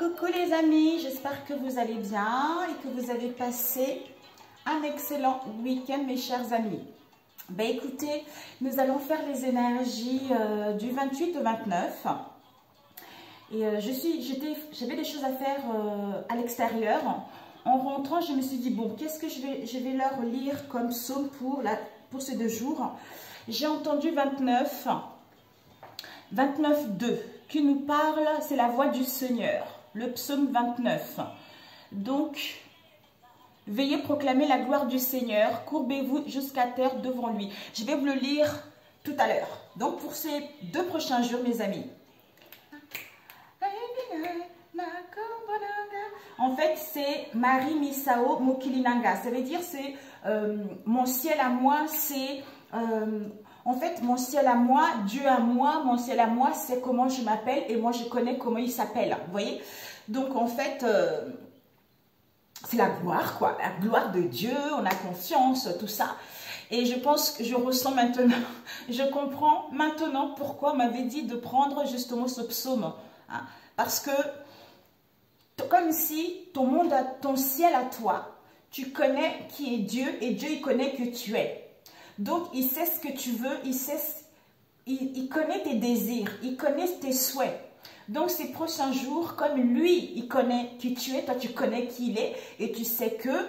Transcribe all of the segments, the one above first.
Coucou les amis, j'espère que vous allez bien et que vous avez passé un excellent week-end mes chers amis. Ben écoutez, nous allons faire les énergies du 28 au 29 et j'avais des choses à faire à l'extérieur. En rentrant, je me suis dit bon, qu'est-ce que je vais leur lire comme psaume pour ces 2 jours. J'ai entendu 29.2 qui nous parle, c'est la voix du Seigneur, le psaume 29. Donc, veillez proclamer la gloire du Seigneur, courbez-vous jusqu'à terre devant lui. Je vais vous le lire tout à l'heure. Donc, pour ces 2 prochains jours, mes amis. En fait, c'est Marie Misao Mokilinanga. Ça veut dire, c'est mon ciel à moi, c'est... en fait, mon ciel à moi, Dieu à moi, mon ciel à moi, c'est comment je m'appelle et moi je connais comment il s'appelle. Vous voyez? Donc en fait, c'est la gloire, quoi. La gloire de Dieu, on a confiance, tout ça. Et je pense que je ressens maintenant, je comprends maintenant pourquoi on m'avait dit de prendre justement ce psaume. Hein? Parce que, comme si ton ciel à toi, tu connais qui est Dieu et Dieu il connaît que tu es. Donc, il sait ce que tu veux, il connaît tes désirs, il connaît tes souhaits. Donc, ces prochains jours, comme lui, il connaît qui tu es, toi, tu connais qui il est, et tu sais que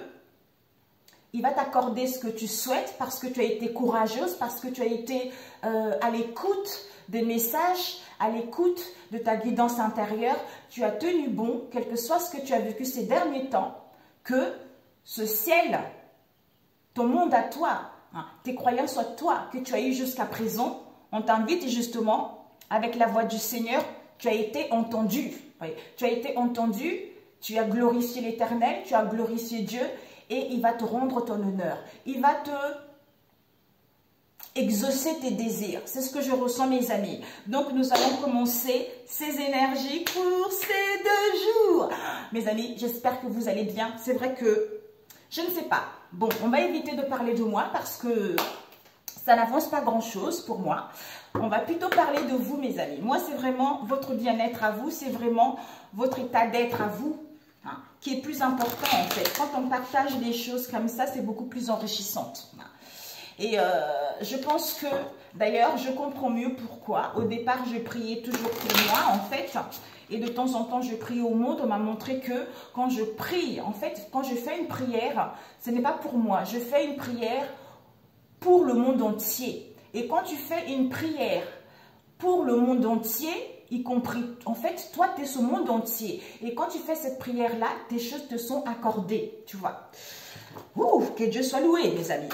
il va t'accorder ce que tu souhaites parce que tu as été courageuse, parce que tu as été à l'écoute des messages, à l'écoute de ta guidance intérieure. Tu as tenu bon, quel que soit ce que tu as vécu ces derniers temps, que ce ciel, ton monde à toi, tes croyances à toi que tu as eu jusqu'à présent, on t'invite justement, avec la voix du Seigneur, tu as été entendu. Oui, tu as été entendu, tu as glorifié l'Éternel, tu as glorifié Dieu et il va te rendre ton honneur. Il va te exaucer tes désirs. C'est ce que je ressens mes amis. Donc nous allons commencer ces énergies pour ces 2 jours. Mes amis, j'espère que vous allez bien. C'est vrai que je ne sais pas. Bon, on va éviter de parler de moi parce que ça n'avance pas grand-chose pour moi. On va plutôt parler de vous, mes amis. Moi, c'est vraiment votre bien-être à vous. C'est vraiment votre état d'être à vous qui est plus important, en fait. Quand on partage des choses comme ça, c'est beaucoup plus enrichissant. Et je pense que, d'ailleurs, je comprends mieux pourquoi. Au départ, je priais toujours pour moi, en fait. Et de temps en temps, je prie au monde. On m'a montré que quand je prie, en fait, quand je fais une prière, ce n'est pas pour moi. Je fais une prière pour le monde entier. Et quand tu fais une prière pour le monde entier, y compris, en fait, toi, tu es ce monde entier. Et quand tu fais cette prière-là, tes choses te sont accordées, tu vois. Ouh, que Dieu soit loué, mes amis.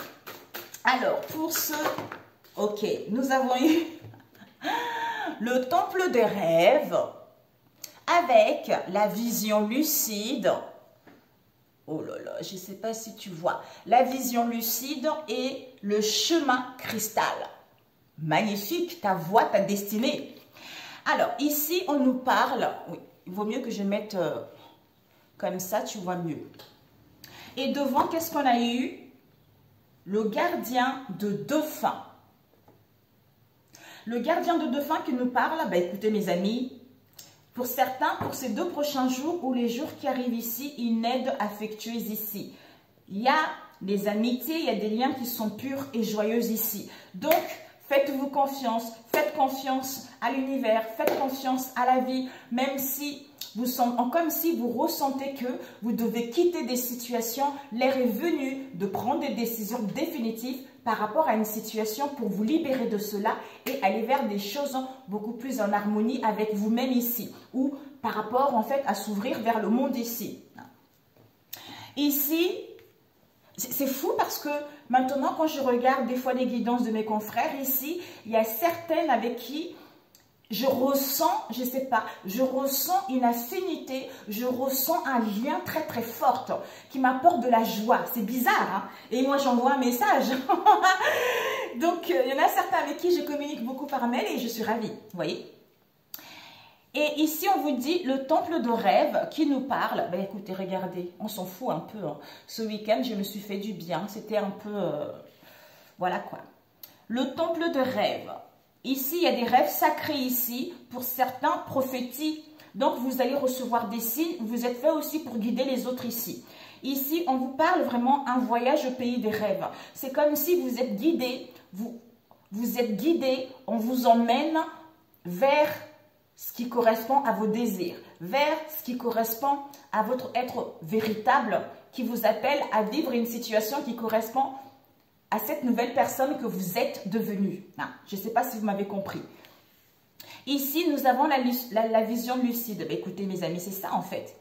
Alors, pour ce... Ok, nous avons eu le temple des rêves avec la vision lucide. Oh là là, je ne sais pas si tu vois. La vision lucide et le chemin cristal. Magnifique, ta voie, ta destinée. Alors, ici, on nous parle... Oui, il vaut mieux que je mette comme ça, tu vois mieux. Et devant, qu'est-ce qu'on a eu? Le gardien de dauphin. Le gardien de dauphin qui nous parle, ben écoutez mes amis, pour certains, pour ces 2 prochains jours ou les jours qui arrivent ici, une aide affectueuse ici. Il y a des amitiés, il y a des liens qui sont purs et joyeux ici. Donc, faites-vous confiance, faites confiance à l'univers, faites confiance à la vie, même si comme si vous ressentez que vous devez quitter des situations, l'air est venu de prendre des décisions définitives par rapport à une situation pour vous libérer de cela et aller vers des choses beaucoup plus en harmonie avec vous-même ici ou par rapport en fait à s'ouvrir vers le monde ici. Ici, c'est fou parce que maintenant quand je regarde des fois les guidances de mes confrères ici, il y a certaines avec qui je ressens, je sais pas, je ressens une affinité, je ressens un lien très très fort qui m'apporte de la joie. C'est bizarre, hein? Et moi j'envoie un message. Donc il y en a certains avec qui je communique beaucoup par mail et je suis ravie, vous voyez. Et ici on vous dit le temple de rêve qui nous parle. Ben écoutez, regardez, on s'en fout un peu. Hein. Ce week-end je me suis fait du bien, c'était un peu, voilà quoi. Le temple de rêve. Ici, il y a des rêves sacrés ici, pour certains prophétiques. Donc, vous allez recevoir des signes. Vous êtes fait aussi pour guider les autres ici. Ici, on vous parle vraiment un voyage au pays des rêves. C'est comme si vous êtes guidé, vous êtes guidé, on vous emmène vers ce qui correspond à vos désirs, vers ce qui correspond à votre être véritable, qui vous appelle à vivre une situation qui correspond à cette nouvelle personne que vous êtes devenue. Je ne sais pas si vous m'avez compris. Ici, nous avons la vision lucide. Écoutez, mes amis, c'est ça en fait.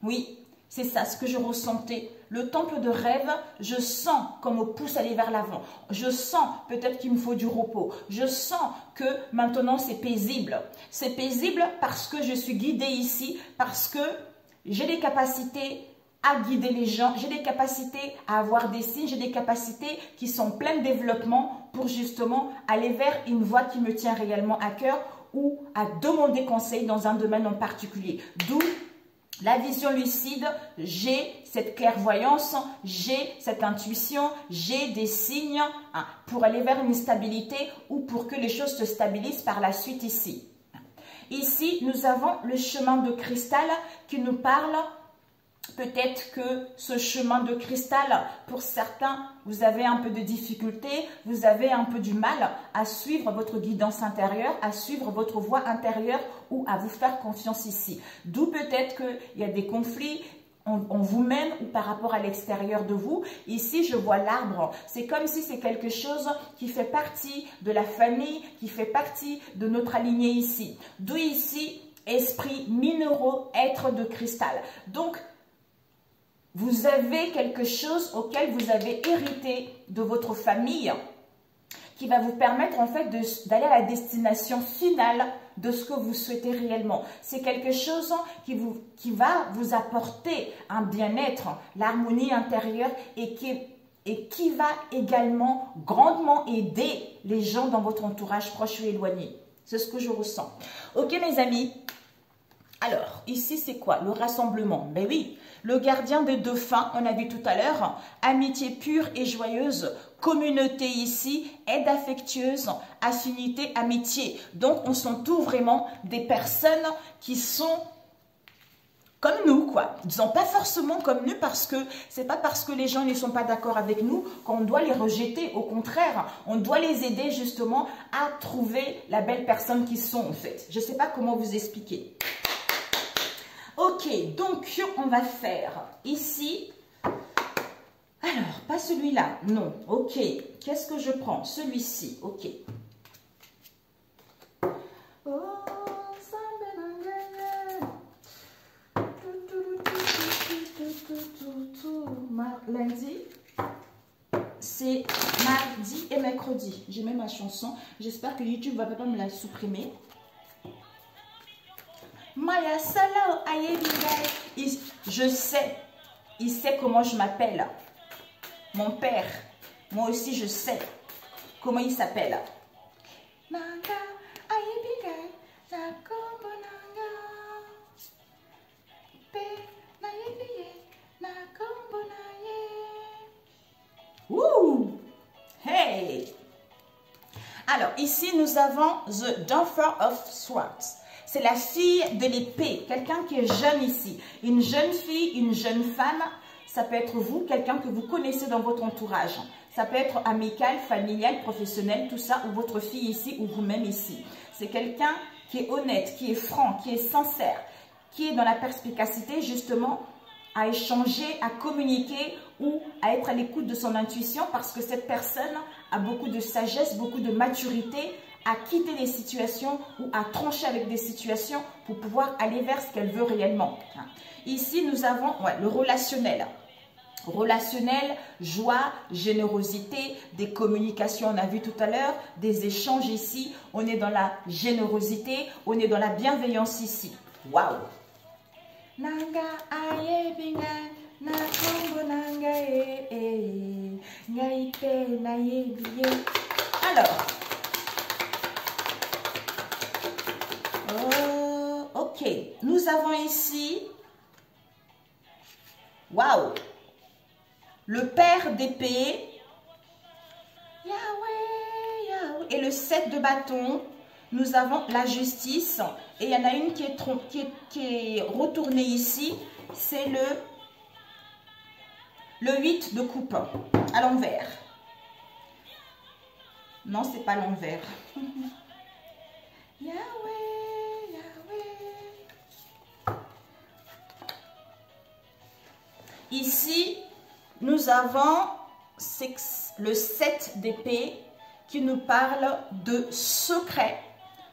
Oui, c'est ça, ce que je ressentais. Le temple de rêve, je sens qu'on me pousse à aller vers l'avant. Je sens peut-être qu'il me faut du repos. Je sens que maintenant c'est paisible. C'est paisible parce que je suis guidée ici, parce que j'ai des capacités à guider les gens, j'ai des capacités à avoir des signes, j'ai des capacités qui sont pleines de développement pour justement aller vers une voie qui me tient réellement à cœur ou à demander conseil dans un domaine en particulier. D'où la vision lucide, j'ai cette clairvoyance, j'ai cette intuition, j'ai des signes pour aller vers une stabilité ou pour que les choses se stabilisent par la suite ici. Ici, nous avons le chemin de cristal qui nous parle. Peut-être que ce chemin de cristal, pour certains, vous avez un peu de difficulté, vous avez un peu du mal à suivre votre guidance intérieure, à suivre votre voie intérieure ou à vous faire confiance ici. D'où peut-être qu'il y a des conflits en vous-même ou par rapport à l'extérieur de vous. Ici, je vois l'arbre. C'est comme si c'est quelque chose qui fait partie de la famille, qui fait partie de notre alignée ici. D'où ici, esprit minéraux, être de cristal. Donc, vous avez quelque chose auquel vous avez hérité de votre famille qui va vous permettre en fait d'aller à la destination finale de ce que vous souhaitez réellement. C'est quelque chose qui va vous apporter un bien-être, l'harmonie intérieure et qui va également grandement aider les gens dans votre entourage proche ou éloigné. C'est ce que je ressens. Ok mes amis. Alors, ici, c'est quoi? Le rassemblement. Ben oui, le gardien des dauphins, on a vu tout à l'heure, amitié pure et joyeuse, communauté ici, aide affectueuse, affinité, amitié. Donc, on s'entoure vraiment des personnes qui sont comme nous, quoi. Disons pas forcément comme nous parce que c'est pas parce que les gens ne sont pas d'accord avec nous qu'on doit les rejeter. Au contraire, on doit les aider justement à trouver la belle personne qu'ils sont en fait. Je sais pas comment vous expliquer. Ok, donc on va faire ici, alors pas celui-là, non, ok, qu'est-ce que je prends? Celui-ci, ok. Lundi, c'est mardi et mercredi, j'ai même ma chanson, j'espère que YouTube ne va pas me la supprimer. Maya Salo, je sais, il sait comment je m'appelle. Mon père, moi aussi je sais comment il s'appelle. Ouh, hey. Alors ici nous avons The Daughter of Swords. C'est la fille de l'épée, quelqu'un qui est jeune ici. Une jeune fille, une jeune femme, ça peut être vous, quelqu'un que vous connaissez dans votre entourage. Ça peut être amical, familial, professionnel, tout ça, ou votre fille ici, ou vous-même ici. C'est quelqu'un qui est honnête, qui est franc, qui est sincère, qui est dans la perspicacité justement à échanger, à communiquer ou à être à l'écoute de son intuition parce que cette personne a beaucoup de sagesse, beaucoup de maturité, à quitter les situations ou à trancher avec des situations pour pouvoir aller vers ce qu'elle veut réellement. Ici, nous avons le relationnel. Relationnel, joie, générosité, des communications, on a vu tout à l'heure, des échanges ici. On est dans la générosité, on est dans la bienveillance ici. Waouh! Alors, ok, nous avons ici, waouh, le père d'épée, Yahweh, Yahweh, et le 7 de bâton, nous avons la justice. Et il y en a une qui est retournée ici. C'est le 8 de coupe à l'envers. Non, c'est pas l'envers. Yahweh, Yahweh. Ici, nous avons le 7 d'épée qui nous parle de secret,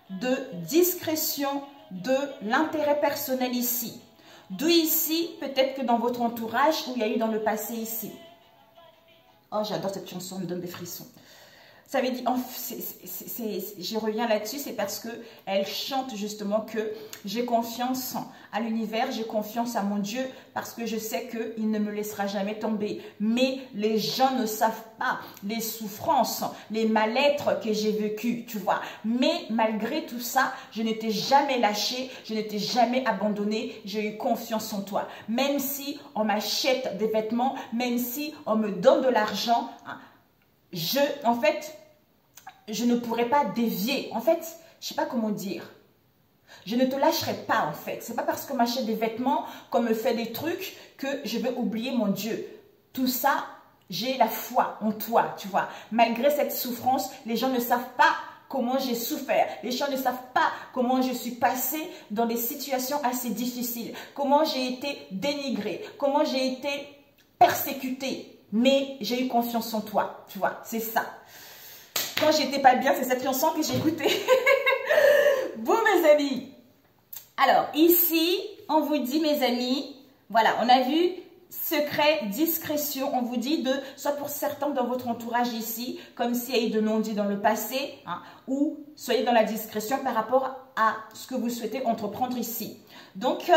de discrétion, de l'intérêt personnel ici. D'où ici, peut-être que dans votre entourage, où il y a eu dans le passé ici. Oh, j'adore cette chanson, elle me donne des frissons. Ça veut dire, je reviens là-dessus, c'est parce que elle chante justement que j'ai confiance à l'univers, j'ai confiance à mon Dieu, parce que je sais qu'il ne me laissera jamais tomber. Mais les gens ne savent pas les souffrances, les mal-être que j'ai vécues, tu vois. Mais malgré tout ça, je n'étais jamais lâchée, je n'étais jamais abandonnée, j'ai eu confiance en toi. Même si on m'achète des vêtements, même si on me donne de l'argent, hein, en fait, je ne pourrais pas dévier. En fait, je ne sais pas comment dire. Je ne te lâcherai pas, en fait. Ce n'est pas parce qu'on m'achète des vêtements, qu'on me fait des trucs, que je vais oublier mon Dieu. Tout ça, j'ai la foi en toi, tu vois. Malgré cette souffrance, les gens ne savent pas comment j'ai souffert. Les gens ne savent pas comment je suis passée dans des situations assez difficiles. Comment j'ai été dénigrée. Comment j'ai été persécutée. Mais j'ai eu confiance en toi, tu vois, c'est ça. Quand j'étais pas bien, c'est cette chanson que j'ai écoutée. Bon, mes amis. Alors, ici, on vous dit, mes amis, voilà, on a vu secret, discrétion. On vous dit soit pour certains dans votre entourage ici, comme s'il y a eu de non-dits dans le passé, hein, ou soyez dans la discrétion par rapport à ce que vous souhaitez entreprendre ici. Donc,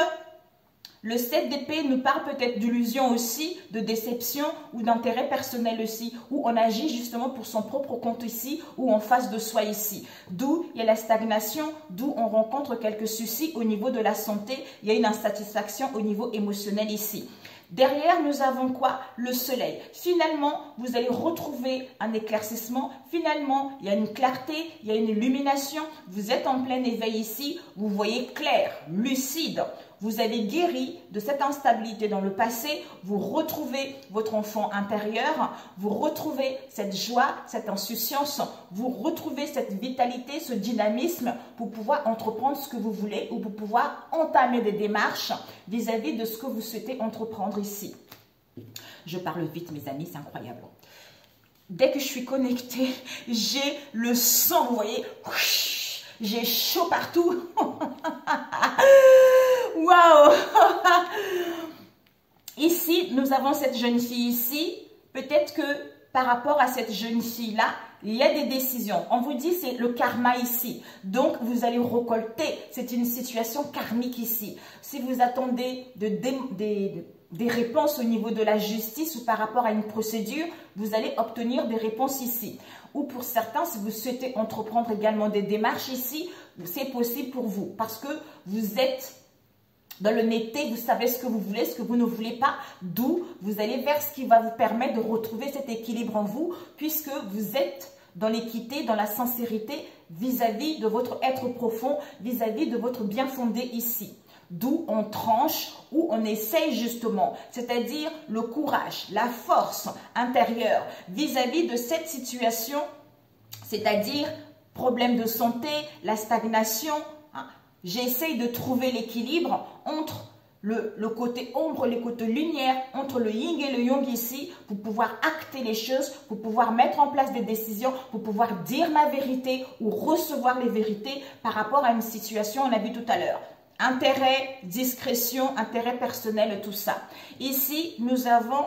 le 7 d'épée nous parle peut-être d'illusion aussi, de déception ou d'intérêt personnel aussi, où on agit justement pour son propre compte ici, ou en face de soi ici. D'où il y a la stagnation, d'où on rencontre quelques soucis au niveau de la santé, il y a une insatisfaction au niveau émotionnel ici. Derrière, nous avons quoi? Le soleil. Finalement, vous allez retrouver un éclaircissement. Finalement, il y a une clarté, il y a une illumination. Vous êtes en plein éveil ici. Vous voyez clair, lucide. Vous avez guéri de cette instabilité dans le passé. Vous retrouvez votre enfant intérieur. Vous retrouvez cette joie, cette insouciance. Vous retrouvez cette vitalité, ce dynamisme pour pouvoir entreprendre ce que vous voulez ou pour pouvoir entamer des démarches vis-à-vis de ce que vous souhaitez entreprendre ici. Je parle vite, mes amis, c'est incroyable. Dès que je suis connectée, j'ai le sang, vous voyez, j'ai chaud partout. Waouh! Ici, nous avons cette jeune fille ici. Peut-être que par rapport à cette jeune fille-là, il y a des décisions. On vous dit c'est le karma ici. Donc, vous allez récolter. C'est une situation karmique ici. Si vous attendez des réponses au niveau de la justice ou par rapport à une procédure, vous allez obtenir des réponses ici. Ou pour certains, si vous souhaitez entreprendre également des démarches ici, c'est possible pour vous. Parce que vous êtes dans l'honnêteté, vous savez ce que vous voulez, ce que vous ne voulez pas, d'où vous allez vers ce qui va vous permettre de retrouver cet équilibre en vous, puisque vous êtes dans l'équité, dans la sincérité vis-à-vis de votre être profond, vis-à-vis de votre bien fondé ici. D'où on tranche, où on essaye justement, c'est-à-dire le courage, la force intérieure vis-à-vis de cette situation, c'est-à-dire problème de santé, la stagnation. J'essaye de trouver l'équilibre entre le côté ombre, le côté lumière, entre le yin et le yang ici, pour pouvoir acter les choses, pour pouvoir mettre en place des décisions, pour pouvoir dire ma vérité ou recevoir les vérités par rapport à une situation, on a vu tout à l'heure. Intérêt, discrétion, intérêt personnel, tout ça. Ici, nous avons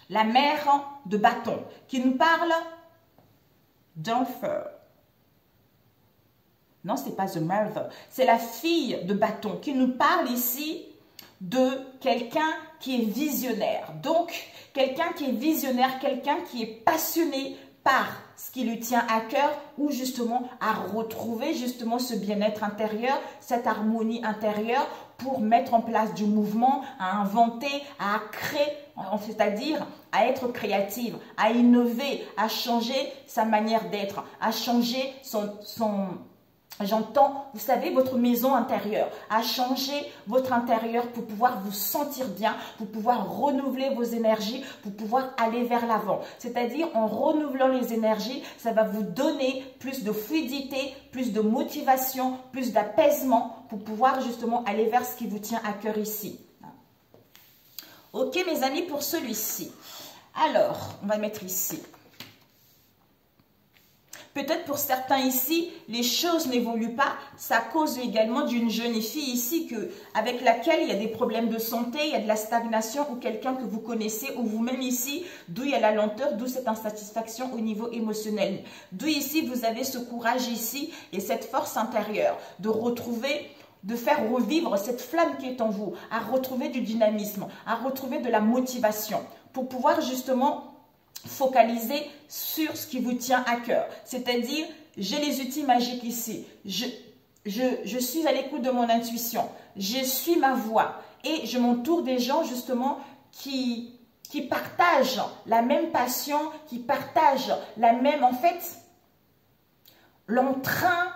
la mère de bâton qui nous parle d'enfer. Non, ce n'est pas The Mother. C'est la fille de bâton qui nous parle ici de quelqu'un qui est visionnaire. Donc, quelqu'un qui est visionnaire, quelqu'un qui est passionné par ce qui lui tient à cœur ou justement à retrouver justement ce bien-être intérieur, cette harmonie intérieure pour mettre en place du mouvement, à inventer, à créer, c'est-à-dire à être créative, à innover, à changer sa manière d'être, à changer j'entends, vous savez, votre maison intérieure, à changer votre intérieur pour pouvoir vous sentir bien, pour pouvoir renouveler vos énergies, pour pouvoir aller vers l'avant. C'est-à-dire, en renouvelant les énergies, ça va vous donner plus de fluidité, plus de motivation, plus d'apaisement pour pouvoir justement aller vers ce qui vous tient à cœur ici. Ok, mes amis, pour celui-ci. Alors, on va mettre ici. Peut-être pour certains ici, les choses n'évoluent pas. Ça cause également d'une jeune fille ici avec laquelle il y a des problèmes de santé, il y a de la stagnation ou quelqu'un que vous connaissez ou vous-même ici, d'où il y a la lenteur, d'où cette insatisfaction au niveau émotionnel. D'où ici, vous avez ce courage ici et cette force intérieure de retrouver, de faire revivre cette flamme qui est en vous, à retrouver du dynamisme, à retrouver de la motivation pour pouvoir justement focaliser sur ce qui vous tient à cœur. C'est-à-dire, j'ai les outils magiques ici. Je suis à l'écoute de mon intuition. Je suis ma voix. Et je m'entoure des gens justement qui partagent la même passion, qui partagent la même, en fait, l'entrain.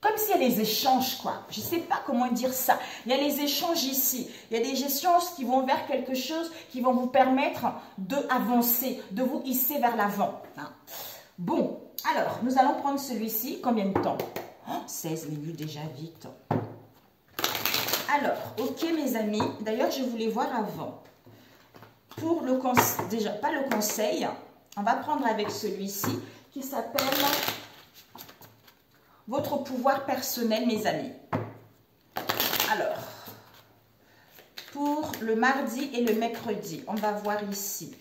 Comme s'il y a des échanges, quoi. Je ne sais pas comment dire ça. Il y a les échanges ici. Il y a des échanges qui vont vers quelque chose qui vont vous permettre d'avancer, de vous hisser vers l'avant. Bon, alors, nous allons prendre celui-ci. Combien de temps? 16 minutes déjà, vite. Alors, ok mes amis. D'ailleurs, je voulais voir avant. Pour le conseil, déjà, pas le conseil. On va prendre avec celui-ci qui s'appelle... Votre pouvoir personnel, mes amis. Alors, pour le mardi et le mercredi, on va voir ici.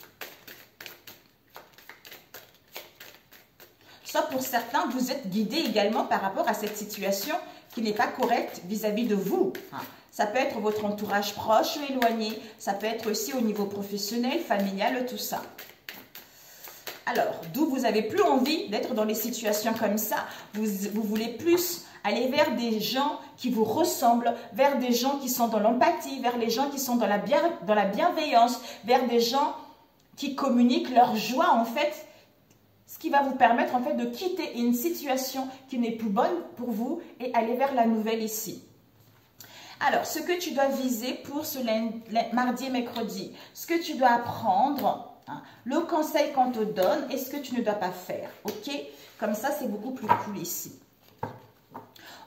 Soit pour certains, vous êtes guidés également par rapport à cette situation qui n'est pas correcte vis-à-vis de vous. Ça peut être votre entourage proche ou éloigné. Ça peut être aussi au niveau professionnel, familial, tout ça. Alors, d'où vous n'avez plus envie d'être dans des situations comme ça, vous voulez plus aller vers des gens qui vous ressemblent, vers des gens qui sont dans l'empathie, vers les gens qui sont dans la bienveillance, vers des gens qui communiquent leur joie en fait, ce qui va vous permettre en fait de quitter une situation qui n'est plus bonne pour vous et aller vers la nouvelle ici. Alors, ce que tu dois viser pour ce mardi et mercredi, ce que tu dois apprendre... Le conseil qu'on te donne et ce que tu ne dois pas faire. Ok? Comme ça, c'est beaucoup plus cool ici.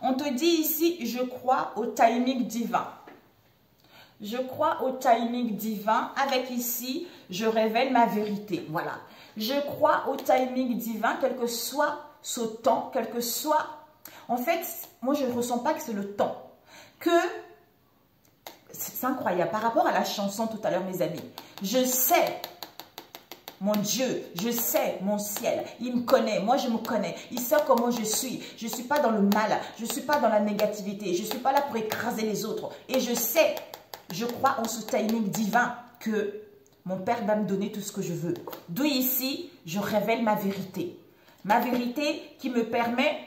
On te dit ici, je crois au timing divin. Je crois au timing divin. Avec ici, je révèle ma vérité. Voilà. Je crois au timing divin, quel que soit ce temps, quel que soit... En fait, moi, je ne ressens pas que c'est le temps. C'est incroyable. Par rapport à la chanson tout à l'heure, mes amis, je sais... Mon Dieu, je sais mon ciel, il me connaît, moi je me connais, il sait comment je suis suis pas dans le mal, je suis pas dans la négativité, je suis pas là pour écraser les autres. Et je sais, je crois en ce timing divin que mon Père va me donner tout ce que je veux. D'où ici, je révèle ma vérité qui me permet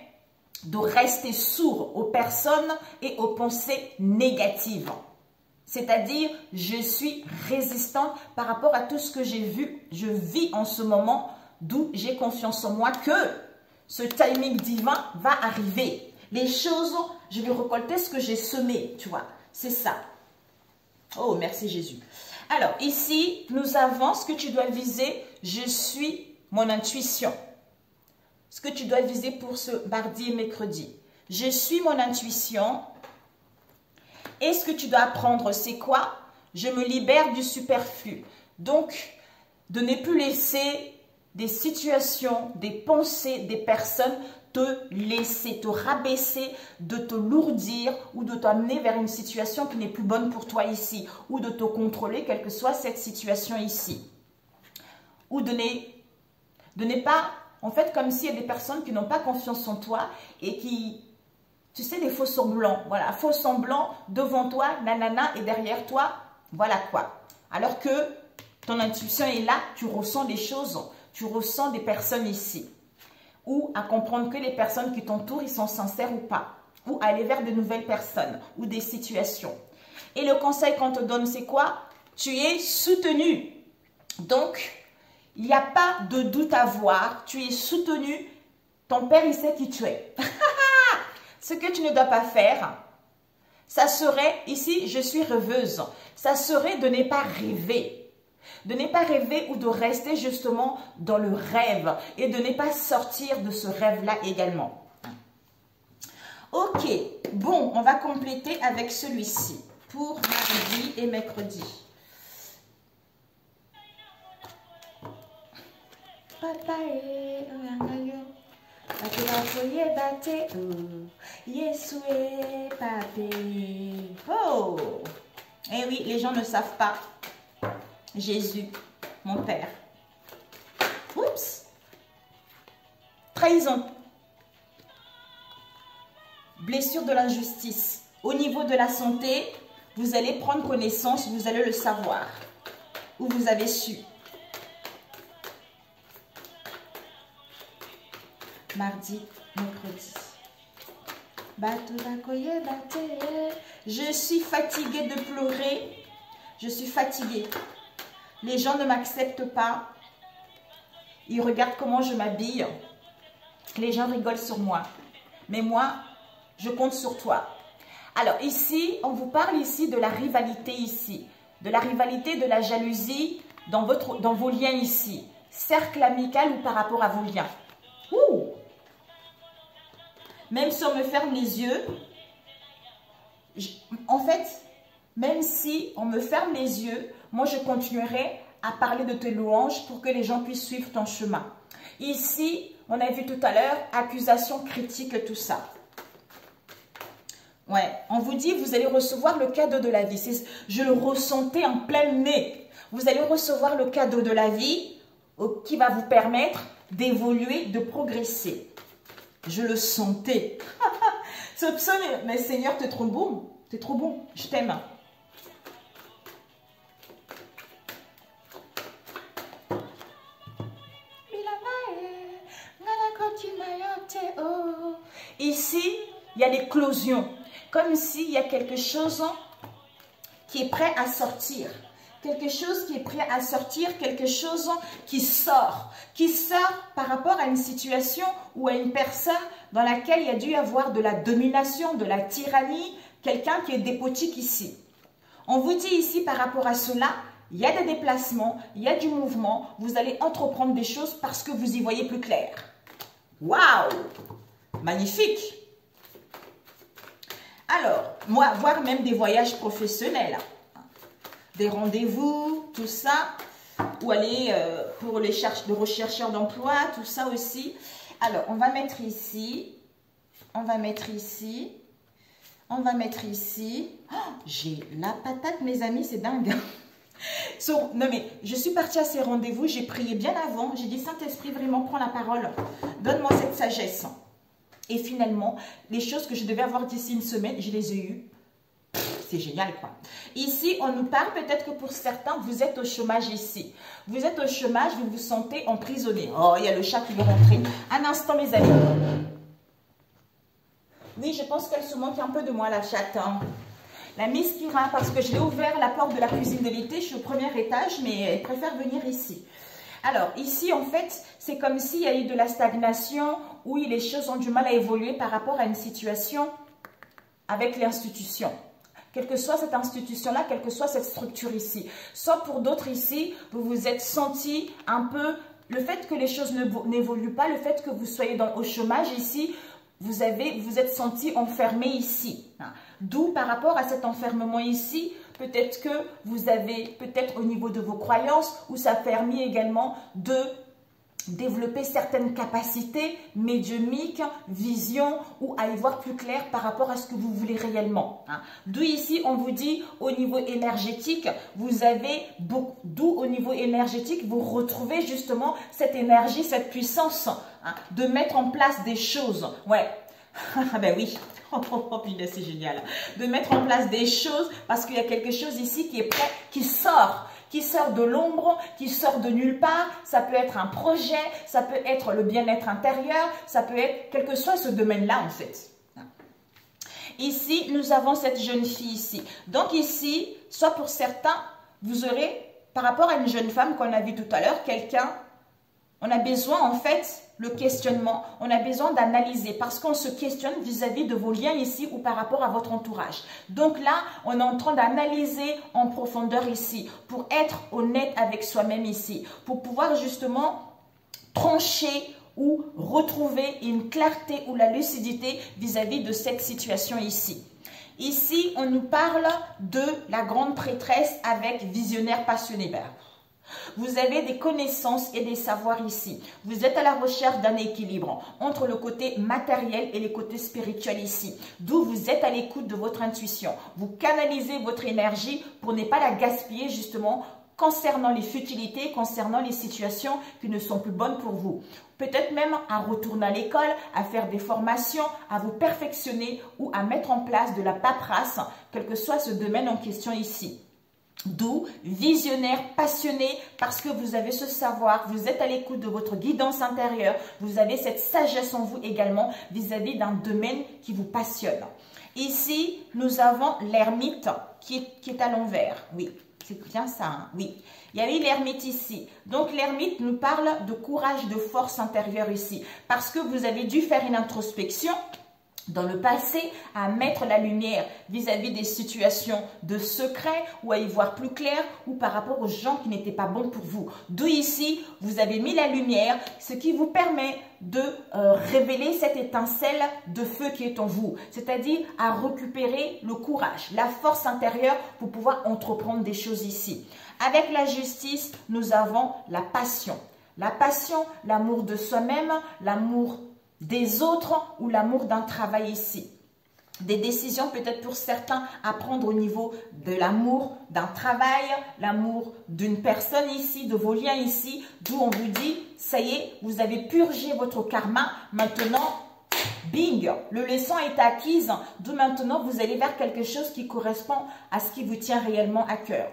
de rester sourd aux personnes et aux pensées négatives. C'est-à-dire, je suis résistante par rapport à tout ce que j'ai vu, je vis en ce moment, d'où j'ai confiance en moi que ce timing divin va arriver. Les choses, je vais récolter ce que j'ai semé, tu vois, c'est ça. Oh, merci Jésus. Alors, ici, nous avons ce que tu dois viser, je suis mon intuition. Ce que tu dois viser pour ce mardi et mercredi. Je suis mon intuition. Et ce que tu dois apprendre, c'est quoi? Je me libère du superflu. Donc, de ne plus laisser des situations, des pensées, des personnes te laisser, te rabaisser, de te lourdir ou de t'amener vers une situation qui n'est plus bonne pour toi ici. Ou de te contrôler, quelle que soit cette situation ici. Ou de ne pas, en fait, comme s'il y a des personnes qui n'ont pas confiance en toi et qui... Tu sais, des faux semblants, voilà, faux semblants devant toi, nanana, et derrière toi, voilà quoi. Alors que ton intuition est là, tu ressens des choses, tu ressens des personnes ici. Ou à comprendre que les personnes qui t'entourent, ils sont sincères ou pas. Ou aller vers de nouvelles personnes ou des situations. Et le conseil qu'on te donne, c'est quoi? Tu es soutenu. Donc, il n'y a pas de doute à avoir. Tu es soutenu. Ton père, il sait qui tu es. Ce que tu ne dois pas faire, ça serait, ici, je suis rêveuse, ça serait de ne pas rêver. De ne pas rêver ou de rester justement dans le rêve et de ne pas sortir de ce rêve-là également. Ok, bon, on va compléter avec celui-ci pour mardi et mercredi. Papa est oh, eh oui, les gens ne savent pas. Jésus, mon Père. Oups. Trahison. Blessure de l'injustice. Au niveau de la santé, vous allez prendre connaissance, vous allez le savoir. Ou vous avez su. Mardi, mercredi. Je suis fatiguée de pleurer. Je suis fatiguée. Les gens ne m'acceptent pas. Ils regardent comment je m'habille. Les gens rigolent sur moi. Mais moi, je compte sur toi. Alors ici, on vous parle ici de la rivalité ici. De la rivalité, de la jalousie dans vos liens ici. Cercle amical ou par rapport à vos liens. Ouh! Même si on me ferme les yeux, en fait, même si on me ferme les yeux, moi je continuerai à parler de tes louanges pour que les gens puissent suivre ton chemin. Ici, on a vu tout à l'heure, accusation, critique, tout ça. Ouais, on vous dit, vous allez recevoir le cadeau de la vie. Je le ressentais en plein nez. Vous allez recevoir le cadeau de la vie qui va vous permettre d'évoluer, de progresser. Je le sentais. Soupçonne, mais Seigneur, tu es trop bon. Tu es trop bon. Je t'aime. Ici, il y a l'éclosion. Comme s'il y a quelque chose qui est prêt à sortir. Quelque chose qui est prêt à sortir, quelque chose qui sort par rapport à une situation ou à une personne dans laquelle il y a dû y avoir de la domination, de la tyrannie, quelqu'un qui est despotique ici. On vous dit ici par rapport à cela, il y a des déplacements, il y a du mouvement, vous allez entreprendre des choses parce que vous y voyez plus clair. Waouh! Magnifique! Alors, moi, voire même des voyages professionnels. Des rendez-vous, tout ça, ou aller pour les rechercheurs d'emploi, tout ça aussi. Alors, on va mettre ici, on va mettre ici, on va mettre ici. Oh, j'ai la patate, mes amis, c'est dingue. Non mais, je suis partie à ces rendez-vous, j'ai prié bien avant, j'ai dit, Saint-Esprit, vraiment, prends la parole, donne-moi cette sagesse. Et finalement, les choses que je devais avoir d'ici une semaine, je les ai eues. C'est génial, quoi. Ici, on nous parle peut-être que pour certains, vous êtes au chômage ici. Vous êtes au chômage, vous vous sentez emprisonné. Oh, il y a le chat qui veut rentrer. Un instant, mes amis. Oui, je pense qu'elle se moque un peu de moi, la chatte. Hein. La Miss Kira, parce que je l'ai ouvert la porte de la cuisine de l'été. Je suis au premier étage, mais elle préfère venir ici. Alors, ici, en fait, c'est comme s'il y a eu de la stagnation, où les choses ont du mal à évoluer par rapport à une situation avec l'institution. Quelle que soit cette institution-là, quelle que soit cette structure ici. Soit pour d'autres ici, vous vous êtes senti un peu, le fait que les choses n'évoluent pas, le fait que vous soyez au chômage ici, vous êtes senti enfermé ici. D'où par rapport à cet enfermement ici, peut-être que vous avez, peut-être au niveau de vos croyances, où ça a permis également de développer certaines capacités médiumniques, vision ou à y voir plus clair par rapport à ce que vous voulez réellement. D'où ici, on vous dit au niveau énergétique, vous avez d'où au niveau énergétique, vous retrouvez justement cette énergie, cette puissance de mettre en place des choses. Ouais, ben oui. Oh, c'est génial. De mettre en place des choses parce qu'il y a quelque chose ici qui est prêt, qui sort de l'ombre, qui sort de nulle part. Ça peut être un projet, ça peut être le bien-être intérieur, ça peut être quel que soit ce domaine-là en fait. Ici, nous avons cette jeune fille ici. Donc ici, soit pour certains, vous aurez, par rapport à une jeune femme qu'on a vu tout à l'heure, quelqu'un, on a besoin en fait, le questionnement, on a besoin d'analyser parce qu'on se questionne vis-à-vis de vos liens ici ou par rapport à votre entourage. Donc là, on est en train d'analyser en profondeur ici pour être honnête avec soi-même ici, pour pouvoir justement trancher ou retrouver une clarté ou la lucidité vis-à-vis de cette situation ici. Ici, on nous parle de la grande prêtresse avec visionnaire passionné. Vous avez des connaissances et des savoirs ici. Vous êtes à la recherche d'un équilibre entre le côté matériel et le côté spirituel ici. D'où vous êtes à l'écoute de votre intuition. Vous canalisez votre énergie pour ne pas la gaspiller justement concernant les futilités, concernant les situations qui ne sont plus bonnes pour vous. Peut-être même à retourner à l'école, à faire des formations, à vous perfectionner ou à mettre en place de la paperasse, quel que soit ce domaine en question ici. D'où visionnaire, passionné, parce que vous avez ce savoir, vous êtes à l'écoute de votre guidance intérieure, vous avez cette sagesse en vous également vis-à-vis d'un domaine qui vous passionne. Ici, nous avons l'ermite qui est à l'envers, oui. C'est bien ça, hein? Oui. Il y a eu l'ermite ici. Donc, l'ermite nous parle de courage, de force intérieure ici. Parce que vous avez dû faire une introspection dans le passé à mettre la lumière vis-à-vis des situations de secret ou à y voir plus clair ou par rapport aux gens qui n'étaient pas bons pour vous. D'où ici, vous avez mis la lumière, ce qui vous permet de révéler cette étincelle de feu qui est en vous, c'est-à-dire à récupérer le courage, la force intérieure pour pouvoir entreprendre des choses ici. Avec la justice, nous avons la passion. La passion, l'amour de soi-même, l'amour des autres ou l'amour d'un travail ici. Des décisions peut-être pour certains à prendre au niveau de l'amour d'un travail, l'amour d'une personne ici, de vos liens ici, d'où on vous dit, ça y est, vous avez purgé votre karma, maintenant, bing, le leçon est acquise, d'où maintenant vous allez vers quelque chose qui correspond à ce qui vous tient réellement à cœur.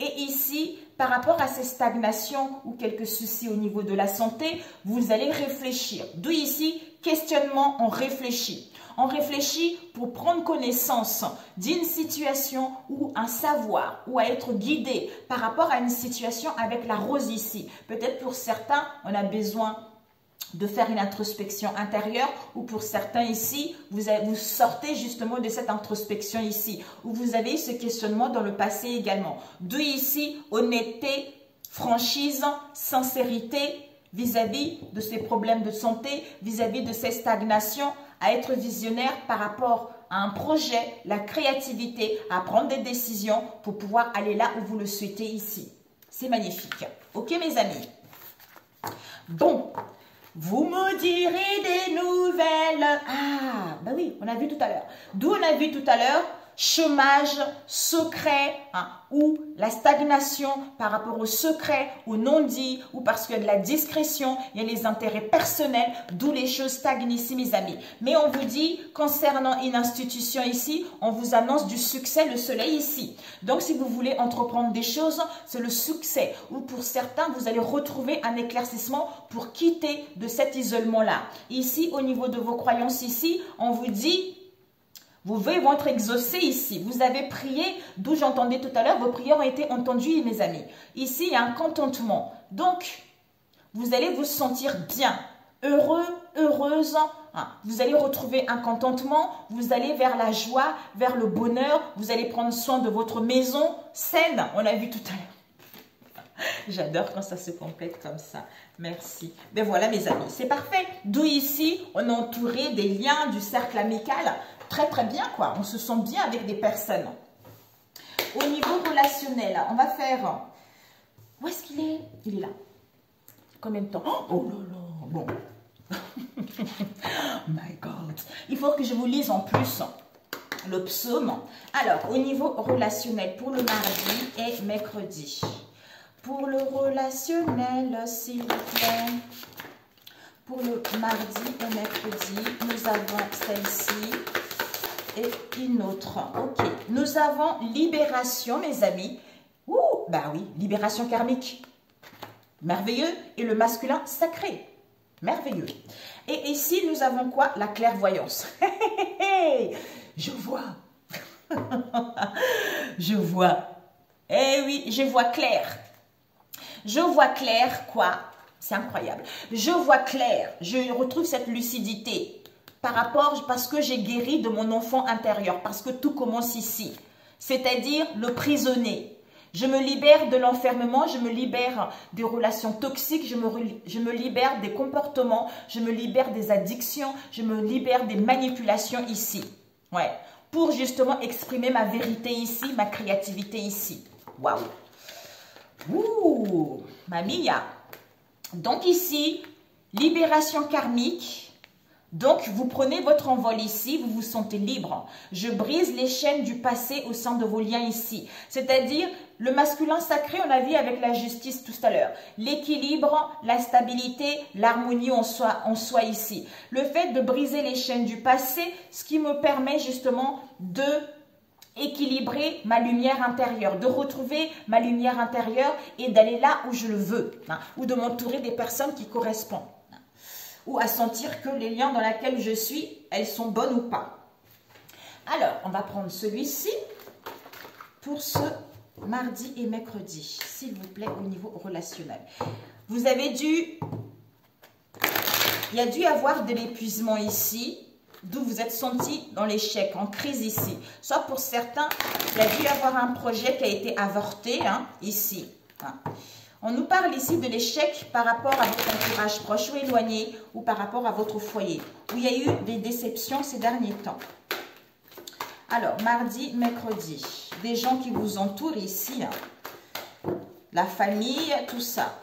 Et ici, par rapport à ces stagnations ou quelques soucis au niveau de la santé, vous allez réfléchir. D'où ici, questionnement, on réfléchit. On réfléchit pour prendre connaissance d'une situation ou un savoir ou à être guidé par rapport à une situation avec la rose ici. Peut-être pour certains, on a besoin de faire une introspection intérieure ou pour certains ici, vous sortez justement de cette introspection ici où vous avez eu ce questionnement dans le passé également. D'où ici, honnêteté, franchise, sincérité vis-à-vis de ces problèmes de santé, vis-à-vis de ces stagnations, à être visionnaire par rapport à un projet, la créativité, à prendre des décisions pour pouvoir aller là où vous le souhaitez ici. C'est magnifique. Ok mes amis? Bon. Vous me direz des nouvelles. Ah, bah oui, on a vu tout à l'heure. D'où on a vu tout à l'heure, chômage, secret, hein, ou la stagnation par rapport au secret, au non-dit, ou parce qu'il y a de la discrétion, il y a les intérêts personnels, d'où les choses stagnent ici, mes amis. Mais on vous dit, concernant une institution ici, on vous annonce du succès, le soleil ici. Donc, si vous voulez entreprendre des choses, c'est le succès. Ou pour certains, vous allez retrouver un éclaircissement pour quitter de cet isolement-là. Ici, au niveau de vos croyances ici, on vous dit, vos vœux vont être exaucés ici. Vous avez prié, d'où j'entendais tout à l'heure, vos prières ont été entendues, mes amis. Ici, il y a un contentement. Donc, vous allez vous sentir bien, heureux, heureuse. Vous allez retrouver un contentement, vous allez vers la joie, vers le bonheur. Vous allez prendre soin de votre maison saine. On l'a vu tout à l'heure. J'adore quand ça se complète comme ça. Merci. Ben voilà, mes amis, c'est parfait. D'où ici, on est entouré des liens du cercle amical. Très très bien quoi, on se sent bien avec des personnes. Au niveau relationnel, on va faire... Où est-ce qu'il est? Il est là. Combien de temps? Oh là là, bon. My God. Il faut que je vous lise en plus le psaume. Alors, au niveau relationnel, pour le mardi et mercredi. Pour le relationnel, s'il vous plaît. Pour le mardi et mercredi, nous avons celle-ci. Et une autre. Ok. Nous avons libération, mes amis. Ouh, bah oui, libération karmique. Merveilleux. Et le masculin sacré. Merveilleux. Et ici, nous avons quoi? La clairvoyance. Je vois. Je vois. Eh oui, je vois clair. Je vois clair, quoi? C'est incroyable. Je vois clair. Je retrouve cette lucidité par rapport, parce que j'ai guéri de mon enfant intérieur, parce que tout commence ici. C'est-à-dire le prisonnier. Je me libère de l'enfermement, je me libère des relations toxiques, je me libère des comportements, je me libère des addictions, je me libère des manipulations ici. Ouais. Pour justement exprimer ma vérité ici, ma créativité ici. Waouh! Ouh! Mamia! Donc ici, libération karmique. Donc, vous prenez votre envol ici, vous vous sentez libre. Je brise les chaînes du passé au sein de vos liens ici. C'est-à-dire, le masculin sacré, on a vu avec la justice tout à l'heure. L'équilibre, la stabilité, l'harmonie en soi ici. Le fait de briser les chaînes du passé, ce qui me permet justement de équilibrer ma lumière intérieure, de retrouver ma lumière intérieure et d'aller là où je le veux, hein, ou de m'entourer des personnes qui correspondent. Ou à sentir que les liens dans lesquels je suis, elles sont bonnes ou pas. Alors, on va prendre celui-ci pour ce mardi et mercredi, s'il vous plaît, au niveau relationnel. Vous avez dû... Il y a dû y avoir de l'épuisement ici, d'où vous êtes senti dans l'échec, en crise ici. Soit pour certains, il y a dû y avoir un projet qui a été avorté, hein, ici. Hein. On nous parle ici de l'échec par rapport à votre entourage proche ou éloigné ou par rapport à votre foyer, où il y a eu des déceptions ces derniers temps. Alors, mardi, mercredi, des gens qui vous entourent ici, hein, la famille, tout ça.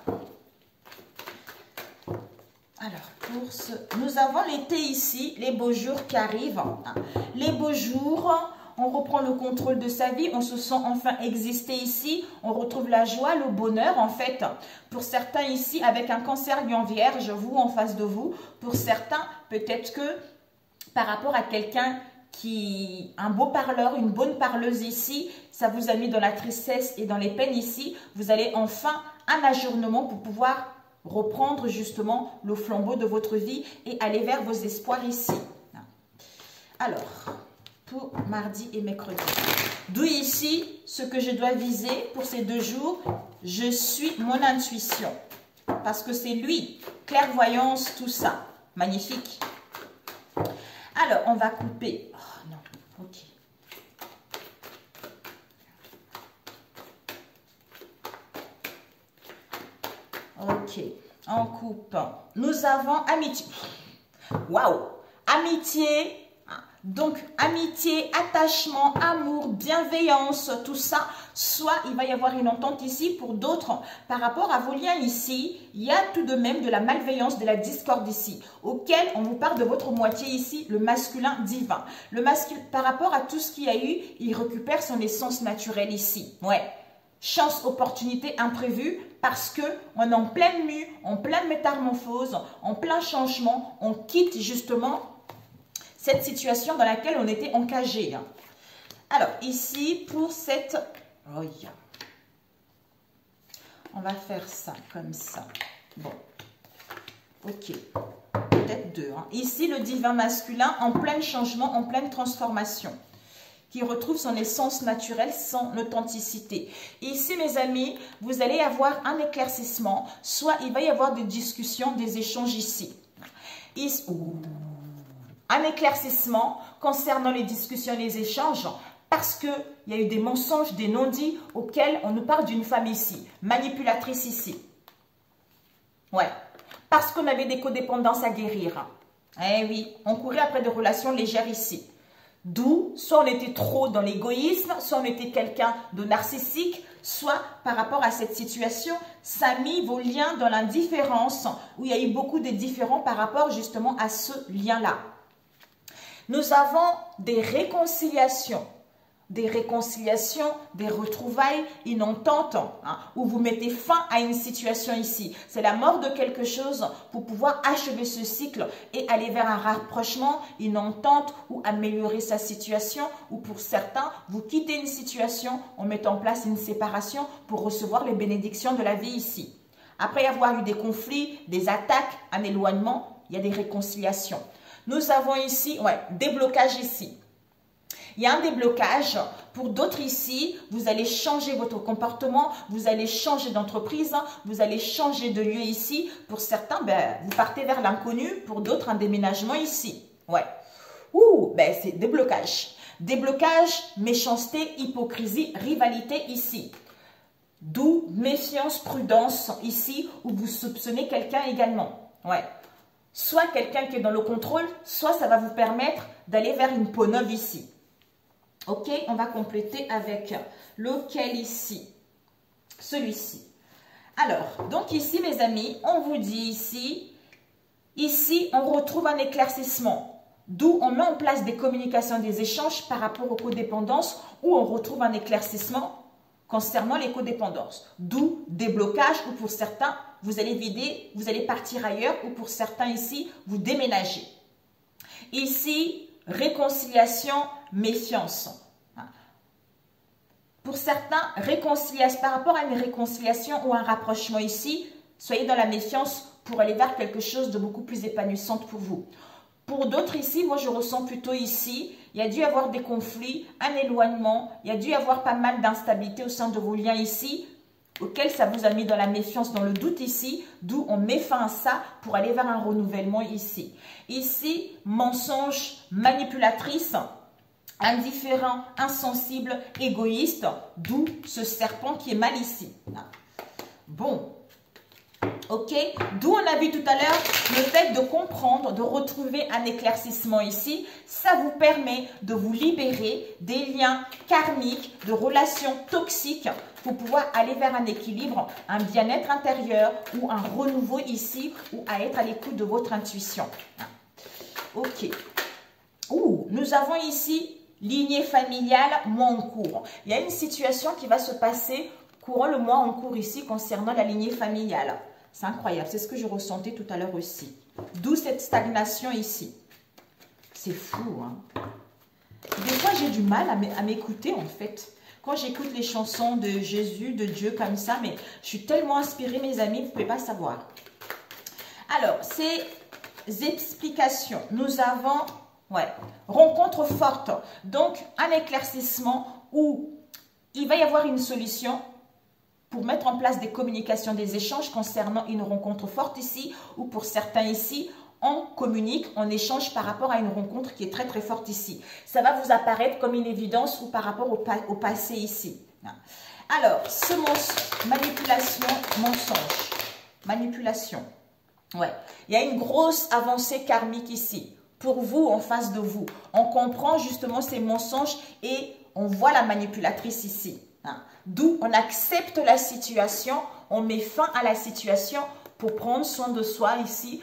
Alors, pour ce... nous avons l'été ici, les beaux jours qui arrivent. Hein. Les beaux jours... On reprend le contrôle de sa vie, on se sent enfin exister ici, on retrouve la joie, le bonheur en fait. Pour certains ici, avec un cancer lion vierge, vous en face de vous. Pour certains, peut-être que par rapport à quelqu'un qui, un beau parleur, une bonne parleuse ici, ça vous a mis dans la tristesse et dans les peines ici. Vous allez enfin un ajournement pour pouvoir reprendre justement le flambeau de votre vie et aller vers vos espoirs ici. Alors... pour mardi et mercredi. D'où ici, ce que je dois viser pour ces 2 jours, je suis mon intuition. Parce que c'est lui, clairvoyance, tout ça. Magnifique. Alors, on va couper. Oh non, ok. Ok, on coupe. Nous avons amitié. Waouh! Amitié. Donc, amitié, attachement, amour, bienveillance, tout ça. Soit il va y avoir une entente ici pour d'autres. Par rapport à vos liens ici, il y a tout de même de la malveillance, de la discorde ici. Auquel on vous parle de votre moitié ici, le masculin divin. Le masculin, par rapport à tout ce qu'il y a eu, il récupère son essence naturelle ici. Ouais. Chance, opportunité imprévue parce qu'on est en pleine mue, en pleine métamorphose, en plein changement. On quitte justement... cette situation dans laquelle on était encagé. Alors, ici, pour cette... Oh, yeah. On va faire ça, comme ça. Bon. Ok. Peut-être 2. Hein. Ici, le divin masculin en plein changement, en pleine transformation. Qui retrouve son essence naturelle, son authenticité. Et ici, mes amis, vous allez avoir un éclaircissement. Soit il va y avoir des discussions, des échanges ici. Ici... un éclaircissement concernant les discussions et les échanges parce qu'il y a eu des mensonges, des non-dits auxquels on nous parle d'une femme ici, manipulatrice ici. Ouais, parce qu'on avait des codépendances à guérir. Eh oui, on courait après des relations légères ici. D'où, soit on était trop dans l'égoïsme, soit on était quelqu'un de narcissique, soit par rapport à cette situation, ça a mis vos liens dans l'indifférence où il y a eu beaucoup de différends par rapport justement à ce lien-là. Nous avons des réconciliations, des retrouvailles, une entente, hein, où vous mettez fin à une situation ici. C'est la mort de quelque chose pour pouvoir achever ce cycle et aller vers un rapprochement, une entente ou améliorer sa situation. Ou pour certains, vous quittez une situation, on met en place une séparation pour recevoir les bénédictions de la vie ici. Après avoir eu des conflits, des attaques, un éloignement, il y a des réconciliations. Nous avons ici, ouais, des blocages ici. Il y a un déblocage. Pour d'autres ici, vous allez changer votre comportement, vous allez changer d'entreprise, vous allez changer de lieu ici. Pour certains, vous partez vers l'inconnu. Pour d'autres, un déménagement ici. Ouais. C'est déblocage. Déblocage, méchanceté, hypocrisie, rivalité ici. D'où méfiance, prudence ici, où vous soupçonnez quelqu'un également. Ouais. Soit quelqu'un qui est dans le contrôle, soit ça va vous permettre d'aller vers une peau neuve ici. Ok, on va compléter avec lequel ici? Celui-ci. Alors, donc ici, mes amis, on vous dit ici, on retrouve un éclaircissement. D'où on met en place des communications, des échanges par rapport aux codépendances, où on retrouve un éclaircissement concernant les codépendances. D'où des blocages, où pour certains, vous allez vider, vous allez partir ailleurs, ou pour certains ici, vous déménagez. Ici, réconciliation, méfiance. Pour certains, réconciliation, par rapport à une réconciliation ou un rapprochement ici, soyez dans la méfiance pour aller vers quelque chose de beaucoup plus épanouissant pour vous. Pour d'autres ici, moi je ressens plutôt ici, il y a dû y avoir des conflits, un éloignement, il y a dû y avoir pas mal d'instabilité au sein de vos liens ici, auquel ça vous a mis dans la méfiance, dans le doute ici, d'où on met fin à ça pour aller vers un renouvellement ici. Ici, mensonge, manipulatrice, indifférent, insensible, égoïste, d'où ce serpent qui est mal ici. Bon. Ok, d'où on a vu tout à l'heure le fait de comprendre, de retrouver un éclaircissement ici, ça vous permet de vous libérer des liens karmiques, de relations toxiques pour pouvoir aller vers un équilibre, un bien-être intérieur ou un renouveau ici ou à être à l'écoute de votre intuition. Ok, nous avons ici lignée familiale, mois en cours. Il y a une situation qui va se passer courant le mois en cours ici concernant la lignée familiale. C'est incroyable, c'est ce que je ressentais tout à l'heure aussi. D'où cette stagnation ici. C'est fou, hein. Des fois, j'ai du mal à m'écouter, en fait. Quand j'écoute les chansons de Jésus, de Dieu comme ça, mais je suis tellement inspirée, mes amis, vous ne pouvez pas savoir. Alors, ces explications, nous avons, rencontre forte. Donc, un éclaircissement où il va y avoir une solution pour mettre en place des communications, des échanges concernant une rencontre forte ici, ou pour certains ici, on communique, on échange par rapport à une rencontre qui est très très forte ici. Ça va vous apparaître comme une évidence ou par rapport au passé ici. Alors, ce manipulation, mensonge, manipulation. Ouais, il y a une grosse avancée karmique ici. Pour vous, en face de vous, on comprend justement ces mensonges et on voit la manipulatrice ici. D'où on accepte la situation, on met fin à la situation pour prendre soin de soi ici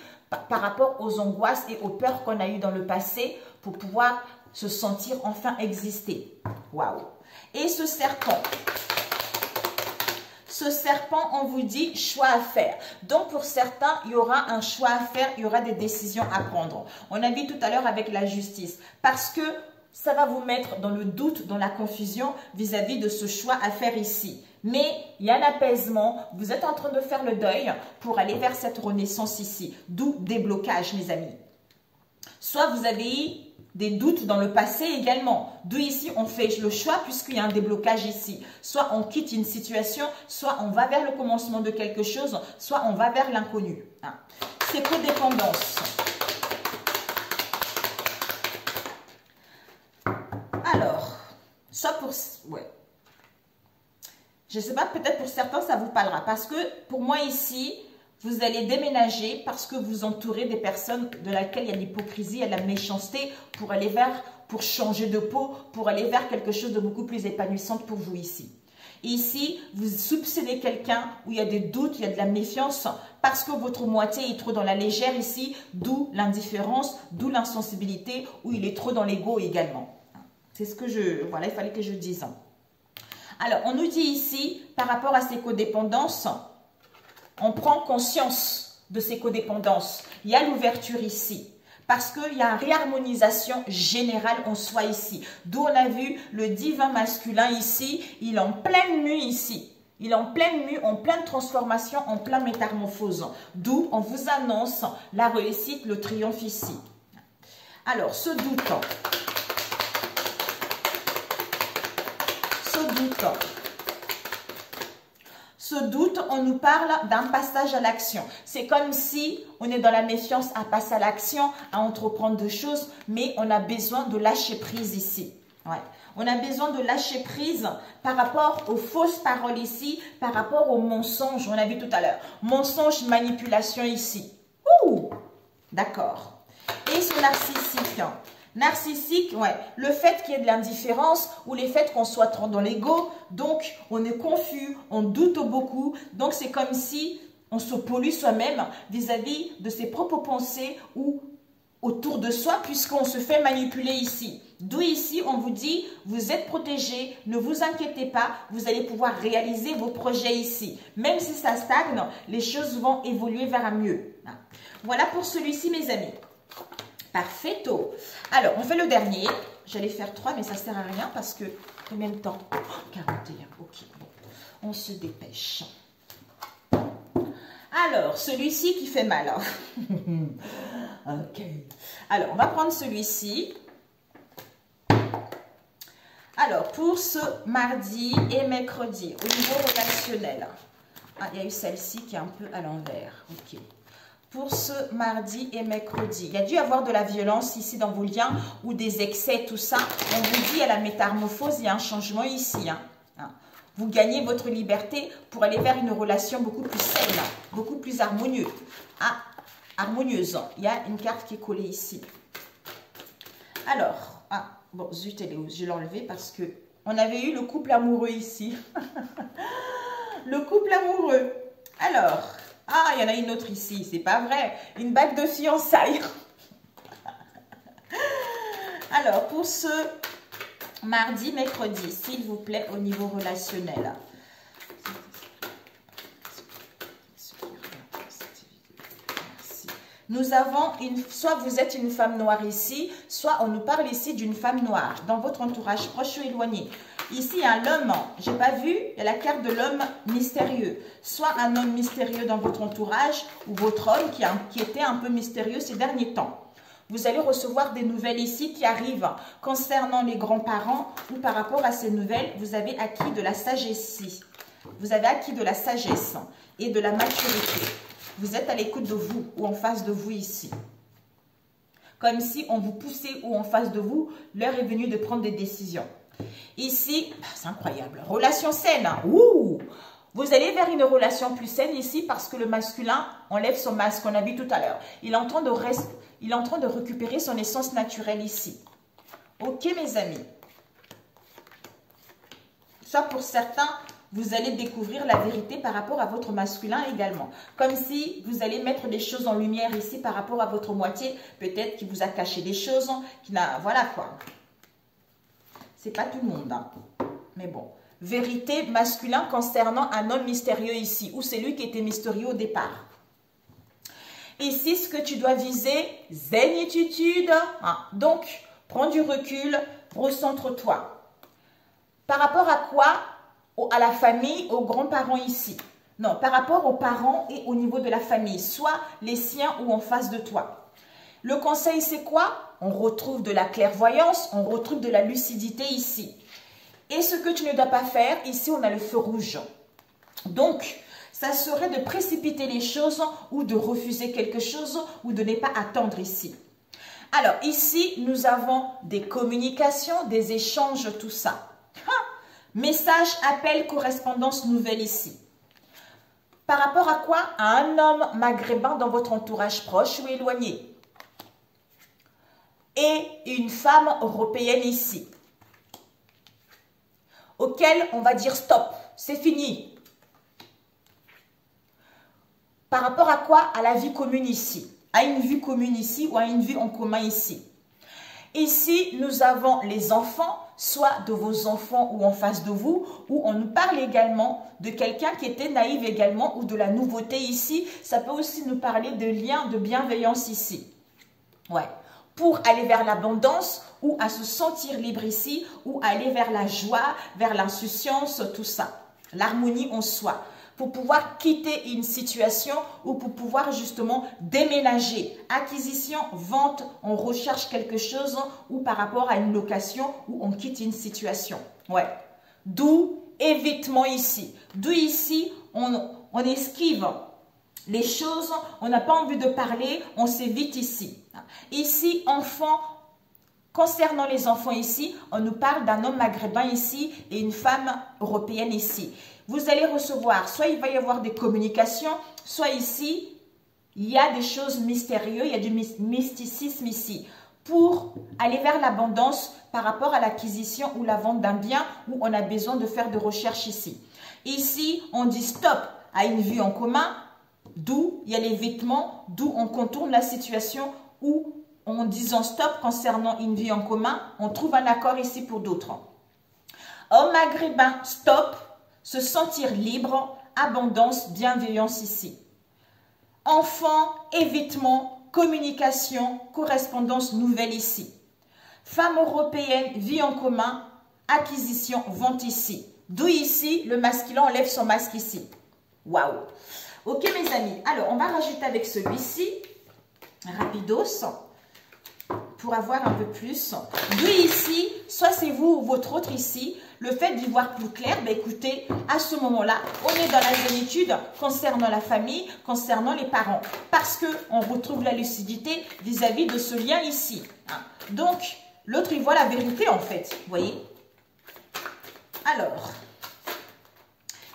par rapport aux angoisses et aux peurs qu'on a eues dans le passé pour pouvoir se sentir enfin exister. Waouh! Et ce serpent, on vous dit choix à faire. Donc pour certains, il y aura un choix à faire, il y aura des décisions à prendre. On a vu tout à l'heure avec la justice parce que ça va vous mettre dans le doute, dans la confusion vis-à-vis de ce choix à faire ici. Mais il y a un apaisement, vous êtes en train de faire le deuil pour aller vers cette renaissance ici. D'où des blocages, mes amis. Soit vous avez eu des doutes dans le passé également. D'où ici, on fait le choix puisqu'il y a un déblocage ici. Soit on quitte une situation, soit on va vers le commencement de quelque chose, soit on va vers l'inconnu. C'est codépendance. Alors, soit pour... Je ne sais pas, peut-être pour certains, ça vous parlera. Parce que pour moi ici, vous allez déménager parce que vous entourez des personnes de laquelle il y a l'hypocrisie, il y a la méchanceté pour aller vers, pour changer de peau, pour aller vers quelque chose de beaucoup plus épanouissant pour vous ici. Ici, vous soupçonnez quelqu'un où il y a des doutes, il y a de la méfiance parce que votre moitié est trop dans la légère ici, d'où l'indifférence, d'où l'insensibilité, où il est trop dans l'ego également. C'est ce que voilà, il fallait que je dise. Alors, on nous dit ici, par rapport à ces codépendances, on prend conscience de ces codépendances. Il y a l'ouverture ici. Parce qu'il y a une réharmonisation générale en soi ici. D'où on a vu le divin masculin ici, il est en pleine mue ici. Il est en pleine mue, en pleine transformation, en pleine métamorphose. D'où on vous annonce la réussite, le triomphe ici. Alors, ce doute... doute. Ce doute, on nous parle d'un passage à l'action. C'est comme si on est dans la méfiance à passer à l'action, à entreprendre des choses, mais on a besoin de lâcher prise ici. Ouais. On a besoin de lâcher prise par rapport aux fausses paroles ici, par rapport aux mensonges, on a vu tout à l'heure. Mensonges, manipulation ici. Ouh, d'accord. Et ce narcissique. Narcissique, ouais, le fait qu'il y ait de l'indifférence ou le fait qu'on soit trop dans l'ego, donc on est confus, on doute beaucoup, donc c'est comme si on se pollue soi-même vis-à-vis de ses propres pensées ou autour de soi puisqu'on se fait manipuler ici. D'où ici, on vous dit, vous êtes protégés, ne vous inquiétez pas, vous allez pouvoir réaliser vos projets ici. Même si ça stagne, les choses vont évoluer vers un mieux. Voilà pour celui-ci, mes amis. Parfaito. Alors, on fait le dernier. J'allais faire 3, mais ça ne sert à rien parce que combien de temps? 41. Ok, bon. On se dépêche. Alors, celui-ci qui fait mal. Ok. Alors, on va prendre celui-ci. Alors, pour ce mardi et mercredi, au niveau relationnel. Ah, il y a eu celle-ci qui est un peu à l'envers. Ok. Pour ce mardi et mercredi. Il y a dû y avoir de la violence ici dans vos liens ou des excès, tout ça. On vous dit, il y a la métamorphose, il y a un changement ici. Vous gagnez votre liberté pour aller vers une relation beaucoup plus saine, beaucoup plus harmonieuse. Harmonieuse. Il y a une carte qui est collée ici. Alors, bon, zut, elle est où? Je vais l'enlever parce que on avait eu le couple amoureux ici. Le couple amoureux. Alors... Ah, il y en a une autre ici, c'est pas vrai. Une bague de fiançailles. Alors, pour ce mardi, mercredi, s'il vous plaît, au niveau relationnel. Nous avons soit vous êtes une femme noire ici, soit on nous parle ici d'une femme noire dans votre entourage proche ou éloigné. Ici, il y a l'homme, je n'ai pas vu, il y a la carte de l'homme mystérieux. Soit un homme mystérieux dans votre entourage ou votre homme qui était un peu mystérieux ces derniers temps. Vous allez recevoir des nouvelles ici qui arrivent concernant les grands-parents ou par rapport à ces nouvelles, vous avez acquis de la sagesse ici. Vous avez acquis de la sagesse et de la maturité. Vous êtes à l'écoute de vous ou en face de vous ici. Comme si on vous poussait ou en face de vous, l'heure est venue de prendre des décisions. Ici, c'est incroyable. Relation saine. Ouh! Vous allez vers une relation plus saine ici parce que le masculin enlève son masque, on a vu tout à l'heure. Il est en train de récupérer son essence naturelle ici. Ok, mes amis. Soit pour certains, vous allez découvrir la vérité par rapport à votre masculin également. Comme si vous allez mettre des choses en lumière ici par rapport à votre moitié. Peut-être qui vous a caché des choses. Voilà quoi. C'est pas tout le monde. Hein. Mais bon. Vérité masculin concernant un homme mystérieux ici. Ou c'est lui qui était mystérieux au départ. Ici, ce que tu dois viser, zénitude. Donc, prends du recul, recentre-toi. Par rapport à quoi? À la famille, aux grands-parents ici. Non, par rapport aux parents et au niveau de la famille. Soit les siens ou en face de toi. Le conseil, c'est quoi? On retrouve de la clairvoyance, on retrouve de la lucidité ici. Et ce que tu ne dois pas faire, ici, on a le feu rouge. Donc, ça serait de précipiter les choses ou de refuser quelque chose ou de ne pas attendre ici. Alors, ici, nous avons des communications, des échanges, tout ça. Message, appel, correspondance nouvelle ici. Par rapport à quoi? À un homme maghrébin dans votre entourage proche ou éloigné. Et une femme européenne ici. Auquel on va dire stop, c'est fini. Par rapport à quoi? À la vie commune ici. À une vie commune ici ou à une vie en commun ici. Ici, nous avons les enfants, soit de vos enfants ou en face de vous, ou on nous parle également de quelqu'un qui était naïf également ou de la nouveauté ici. Ça peut aussi nous parler de liens de bienveillance ici. Ouais. Pour aller vers l'abondance ou à se sentir libre ici ou aller vers la joie, vers l'insouciance, tout ça. L'harmonie en soi. Pour pouvoir quitter une situation ou pour pouvoir justement déménager. Acquisition, vente, on recherche quelque chose ou par rapport à une location ou on quitte une situation. Ouais. D'où évitement ici. D'où ici, on esquive les choses, on n'a pas envie de parler, on s'évite ici. Ici, enfant, concernant les enfants ici, on nous parle d'un homme maghrébin ici et une femme européenne ici. Vous allez recevoir, soit il va y avoir des communications, soit ici, il y a des choses mystérieuses, il y a du mysticisme ici. Pour aller vers l'abondance par rapport à l'acquisition ou la vente d'un bien où on a besoin de faire de recherches ici. Ici, on dit stop à une vie en commun, d'où il y a l'évitement, d'où on contourne la situation où en disant stop concernant une vie en commun, on trouve un accord ici pour d'autres. Homme maghrébin, stop, se sentir libre, abondance, bienveillance ici. Enfant, évitement, communication, correspondance nouvelle ici. Femme européenne, vie en commun, acquisition, vente ici. D'où ici, le masculin enlève son masque ici. Waouh! Ok mes amis, alors on va rajouter avec celui-ci, rapidos, pour avoir un peu plus. D'où ici, soit c'est vous ou votre autre ici, le fait d'y voir plus clair, ben écoutez, à ce moment-là, on est dans la zénitude concernant la famille, concernant les parents. Parce qu'on retrouve la lucidité vis-à-vis de ce lien ici. Donc, l'autre, il voit la vérité en fait, vous voyez. Alors,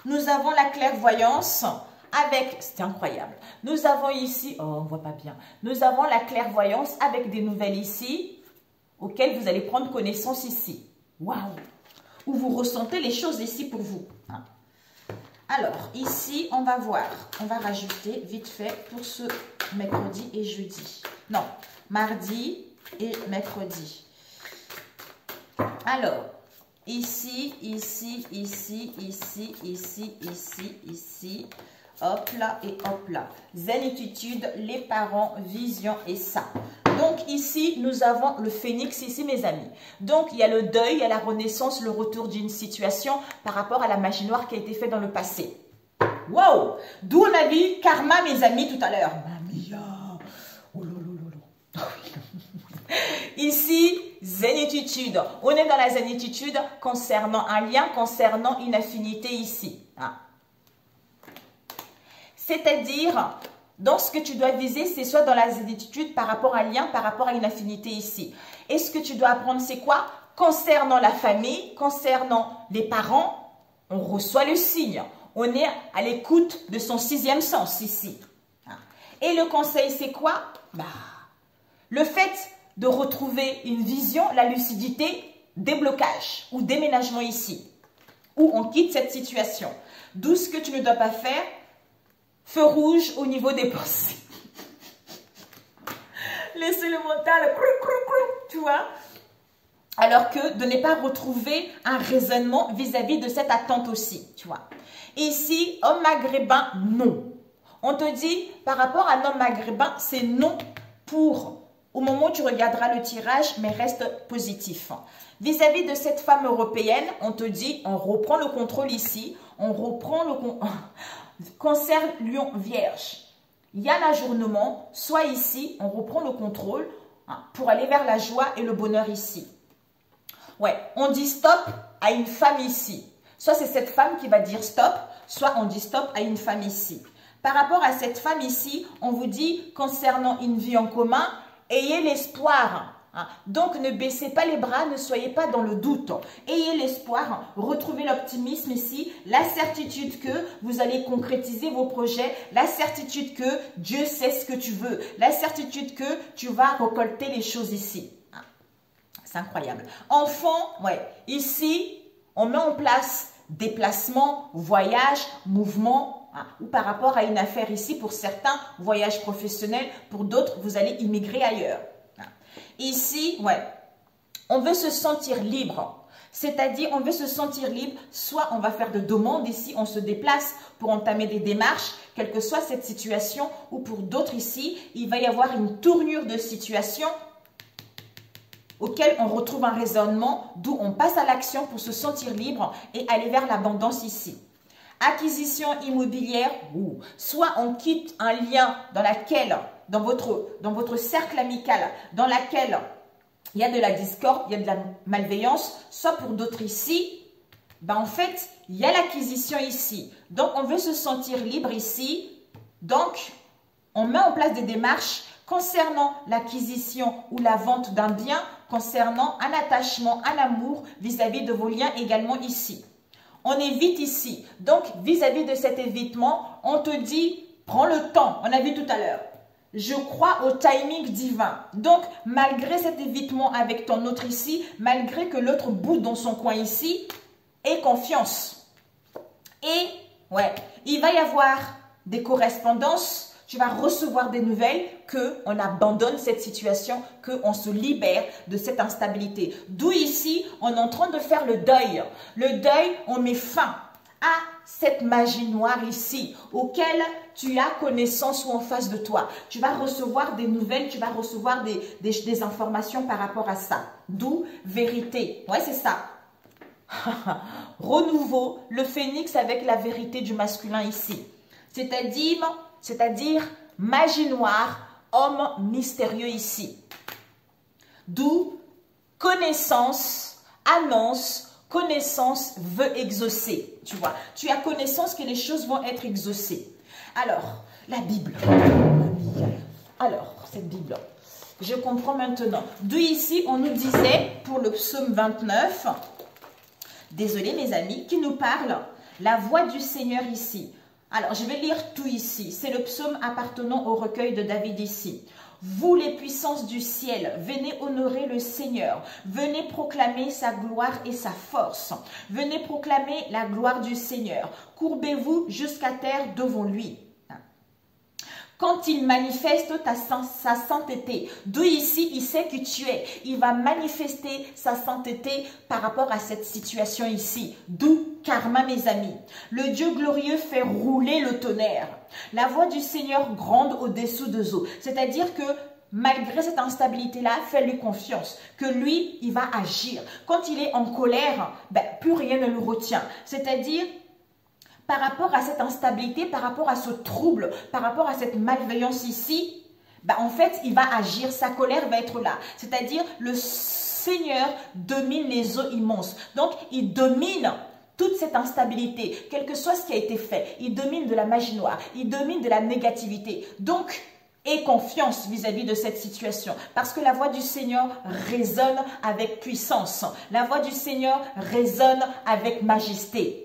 nous avons la clairvoyance avec, c'est incroyable, nous avons ici, oh on ne voit pas bien, nous avons la clairvoyance avec des nouvelles ici, auxquelles vous allez prendre connaissance ici. Waouh! Où vous ressentez les choses ici pour vous. Alors, ici, on va voir, on va rajouter vite fait pour ce mercredi et jeudi. Non, mardi et mercredi. Alors, ici, ici, ici, ici, ici, ici, ici, hop là et hop là. Zénitude, les parents, vision et ça. Donc ici, nous avons le phénix ici, mes amis. Donc, il y a le deuil, il y a la renaissance, le retour d'une situation par rapport à la magie noire qui a été faite dans le passé. Wow! D'où on a vu karma, mes amis, tout à l'heure. Mamia! Oh là là là là. Ici, zénitude. On est dans la zénitude concernant un lien, concernant une affinité ici. C'est-à-dire, donc ce que tu dois viser, c'est soit dans la zénitude par rapport à un lien, par rapport à une affinité ici. Et ce que tu dois apprendre, c'est quoi? Concernant la famille, concernant les parents, on reçoit le signe. On est à l'écoute de son sixième sens ici. Et le conseil, c'est quoi? Le fait de retrouver une vision, la lucidité, déblocage ou déménagement ici, où on quitte cette situation. D'où ce que tu ne dois pas faire, feu rouge au niveau des pensées. Laissez le mental, tu vois. Alors que de ne pas retrouver un raisonnement vis-à-vis de cette attente aussi, tu vois. Ici, homme maghrébin, non. On te dit, par rapport à un homme maghrébin, c'est non pour, au moment où tu regarderas le tirage, mais reste positif. Vis-à-vis de cette femme européenne, on te dit, on reprend le contrôle ici, on reprend le concerne Lion Vierge. Il y a l'ajournement, soit ici, on reprend le contrôle pour aller vers la joie et le bonheur ici. Ouais, on dit stop à une femme ici. Soit c'est cette femme qui va dire stop, soit on dit stop à une femme ici. Par rapport à cette femme ici, on vous dit concernant une vie en commun, ayez l'espoir. Donc ne baissez pas les bras, ne soyez pas dans le doute. Ayez l'espoir, retrouvez l'optimisme ici, la certitude que vous allez concrétiser vos projets, la certitude que Dieu sait ce que tu veux, la certitude que tu vas récolter les choses ici. C'est incroyable. Enfant, ouais, ici, on met en place déplacement, voyage, mouvement, ou par rapport à une affaire ici, pour certains, voyage professionnel, pour d'autres, vous allez immigrer ailleurs. Ici, ouais, on veut se sentir libre. C'est-à-dire, on veut se sentir libre, soit on va faire de demandes ici, on se déplace pour entamer des démarches, quelle que soit cette situation, ou pour d'autres ici, il va y avoir une tournure de situation auquel on retrouve un raisonnement, d'où on passe à l'action pour se sentir libre et aller vers l'abondance ici. Acquisition immobilière, soit on quitte un lien dans votre cercle amical, dans laquelle il y a de la discorde, il y a de la malveillance, soit pour d'autres ici, Ben, en fait, il y a l'acquisition ici. Donc, on veut se sentir libre ici. Donc, on met en place des démarches concernant l'acquisition ou la vente d'un bien, concernant un attachement, un amour vis-à-vis de vos liens également ici. On évite ici. Donc, vis-à-vis de cet évitement, on te dit, prends le temps. On a vu tout à l'heure. Je crois au timing divin. Donc, malgré cet évitement avec ton autre ici, malgré que l'autre boude dans son coin ici, aie confiance. Et, ouais, il va y avoir des correspondances. Tu vas recevoir des nouvelles qu'on abandonne cette situation, qu'on se libère de cette instabilité. D'où ici, on est en train de faire le deuil. Le deuil, on met fin à cette magie noire ici, auquel tu as connaissance ou en face de toi. Tu vas recevoir des nouvelles, tu vas recevoir des informations par rapport à ça. D'où vérité. Ouais, c'est ça. Renouveau, le phénix avec la vérité du masculin ici. C'est-à-dire magie noire, homme mystérieux ici. D'où connaissance, annonce, connaissance veut exaucer. Tu vois, tu as connaissance que les choses vont être exaucées. Alors, la Bible. Alors, cette Bible, je comprends maintenant. D'où ici, on nous disait, pour le psaume 29, désolé mes amis, qui nous parle, la voix du Seigneur ici. Alors, je vais lire tout ici. C'est le psaume appartenant au recueil de David ici. Vous les puissances du ciel, venez honorer le Seigneur. Venez proclamer sa gloire et sa force. Venez proclamer la gloire du Seigneur. Courbez-vous jusqu'à terre devant lui. Quand il manifeste sa sainteté, d'où ici il sait qui tu es, il va manifester sa sainteté par rapport à cette situation ici. D'où karma mes amis. Le Dieu glorieux fait rouler le tonnerre. La voix du Seigneur grande au-dessous des eaux. C'est-à-dire que malgré cette instabilité-là, fais-lui confiance, que lui, il va agir. Quand il est en colère, ben, plus rien ne le retient. C'est-à-dire, par rapport à cette instabilité, par rapport à ce trouble, par rapport à cette malveillance ici, ben en fait, il va agir, sa colère va être là. C'est-à-dire, le Seigneur domine les eaux immenses. Donc, il domine toute cette instabilité, quel que soit ce qui a été fait. Il domine de la magie noire, il domine de la négativité. Donc, aie confiance vis-à-vis de cette situation. Parce que la voix du Seigneur résonne avec puissance. La voix du Seigneur résonne avec majesté.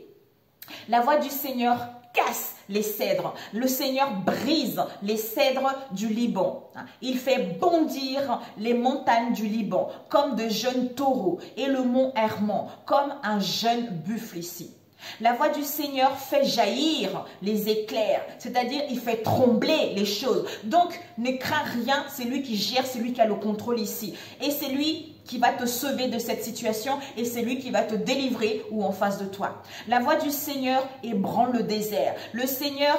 La voix du Seigneur casse les cèdres. Le Seigneur brise les cèdres du Liban. Il fait bondir les montagnes du Liban comme de jeunes taureaux et le mont Hermon comme un jeune buffle ici. La voix du Seigneur fait jaillir les éclairs, c'est-à-dire il fait trembler les choses. Donc ne crains rien, c'est lui qui gère, c'est lui qui a le contrôle ici. Et c'est lui qui va te sauver de cette situation et c'est lui qui va te délivrer ou en face de toi. La voix du Seigneur ébranle le désert. Le Seigneur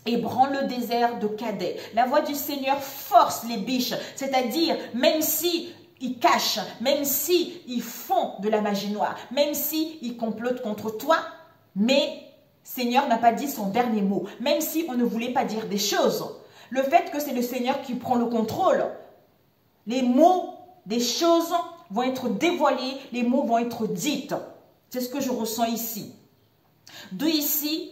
ébranle le désert de Kadès. La voix du Seigneur force les biches, c'est-à-dire même si ils cachent, même si ils font de la magie noire, même si ils complotent contre toi, mais Seigneur n'a pas dit son dernier mot, même si on ne voulait pas dire des choses. Le fait que c'est le Seigneur qui prend le contrôle, les mots des choses vont être dévoilés, les mots vont être dites. C'est ce que je ressens ici. D'où ici,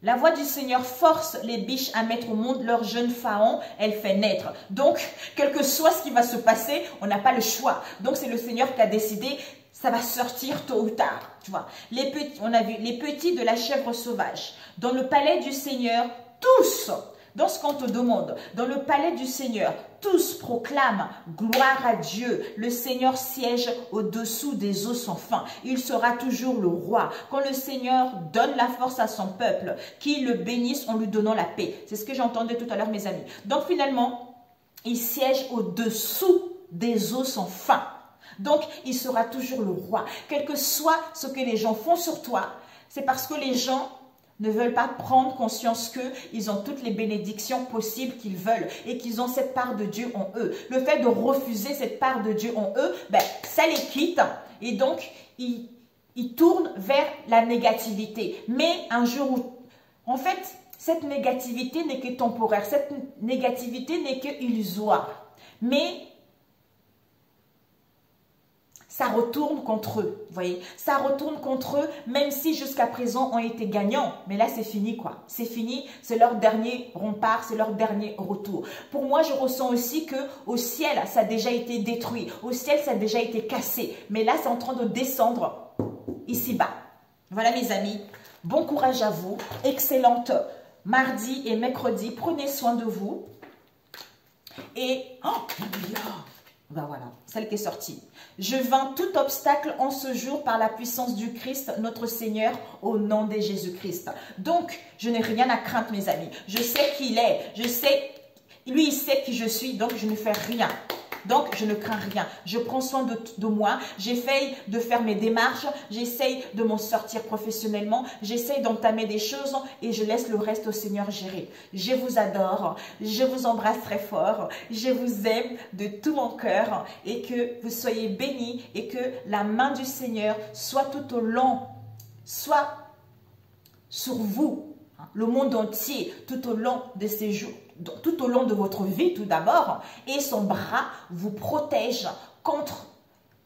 la voix du Seigneur force les biches à mettre au monde leur jeune faon, elle fait naître. Donc, quel que soit ce qui va se passer, on n'a pas le choix. Donc, c'est le Seigneur qui a décidé, ça va sortir tôt ou tard. Tu vois, les petits, on a vu les petits de la chèvre sauvage. Dans le palais du Seigneur, tous, dans ce qu'on te demande, dans le palais du Seigneur, tous proclament gloire à Dieu. Le Seigneur siège au-dessous des eaux sans fin. Il sera toujours le roi. Quand le Seigneur donne la force à son peuple, qu'il le bénisse en lui donnant la paix. C'est ce que j'entendais tout à l'heure, mes amis. Donc finalement, il siège au-dessous des eaux sans fin. Donc, il sera toujours le roi. Quel que soit ce que les gens font sur toi, c'est parce que les gens ne veulent pas prendre conscience qu'ils ont toutes les bénédictions possibles qu'ils veulent et qu'ils ont cette part de Dieu en eux. Le fait de refuser cette part de Dieu en eux, ben, ça les quitte et donc ils tournent vers la négativité. Mais un jour où, en fait, cette négativité n'est que temporaire, cette négativité n'est que illusoire. Mais ça retourne contre eux, vous voyez, ça retourne contre eux, même si jusqu'à présent ont été gagnants, mais là c'est fini quoi, c'est fini, c'est leur dernier rempart, c'est leur dernier retour. Pour moi, je ressens aussi que au ciel, ça a déjà été détruit, au ciel, ça a déjà été cassé, mais là c'est en train de descendre ici-bas. Voilà mes amis, bon courage à vous, excellente mardi et mercredi, prenez soin de vous, et, oh, alléluia. Ben voilà, celle qui est sortie. Je vains tout obstacle en ce jour par la puissance du Christ, notre Seigneur, au nom de Jésus-Christ. Donc, je n'ai rien à craindre, mes amis. Je sais qui il est. Je sais, lui, il sait qui je suis, donc je ne fais rien. Donc, je ne crains rien. Je prends soin de moi. J'essaye de faire mes démarches. J'essaye de m'en sortir professionnellement. J'essaye d'entamer des choses et je laisse le reste au Seigneur gérer. Je vous adore. Je vous embrasse très fort. Je vous aime de tout mon cœur et que vous soyez bénis et que la main du Seigneur soit tout au long, soit sur vous, le monde entier, tout au long de ces jours. Tout au long de votre vie tout d'abord, et son bras vous protège contre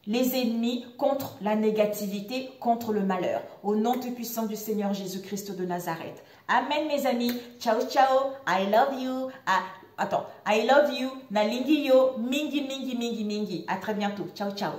les ennemis, contre la négativité, contre le malheur. Au nom tout puissant du Seigneur Jésus-Christ de Nazareth. Amen mes amis. Ciao ciao. I love you. Attends. I love you. Nalingi yo. Mingi mingi mingi mingi. À très bientôt. Ciao ciao.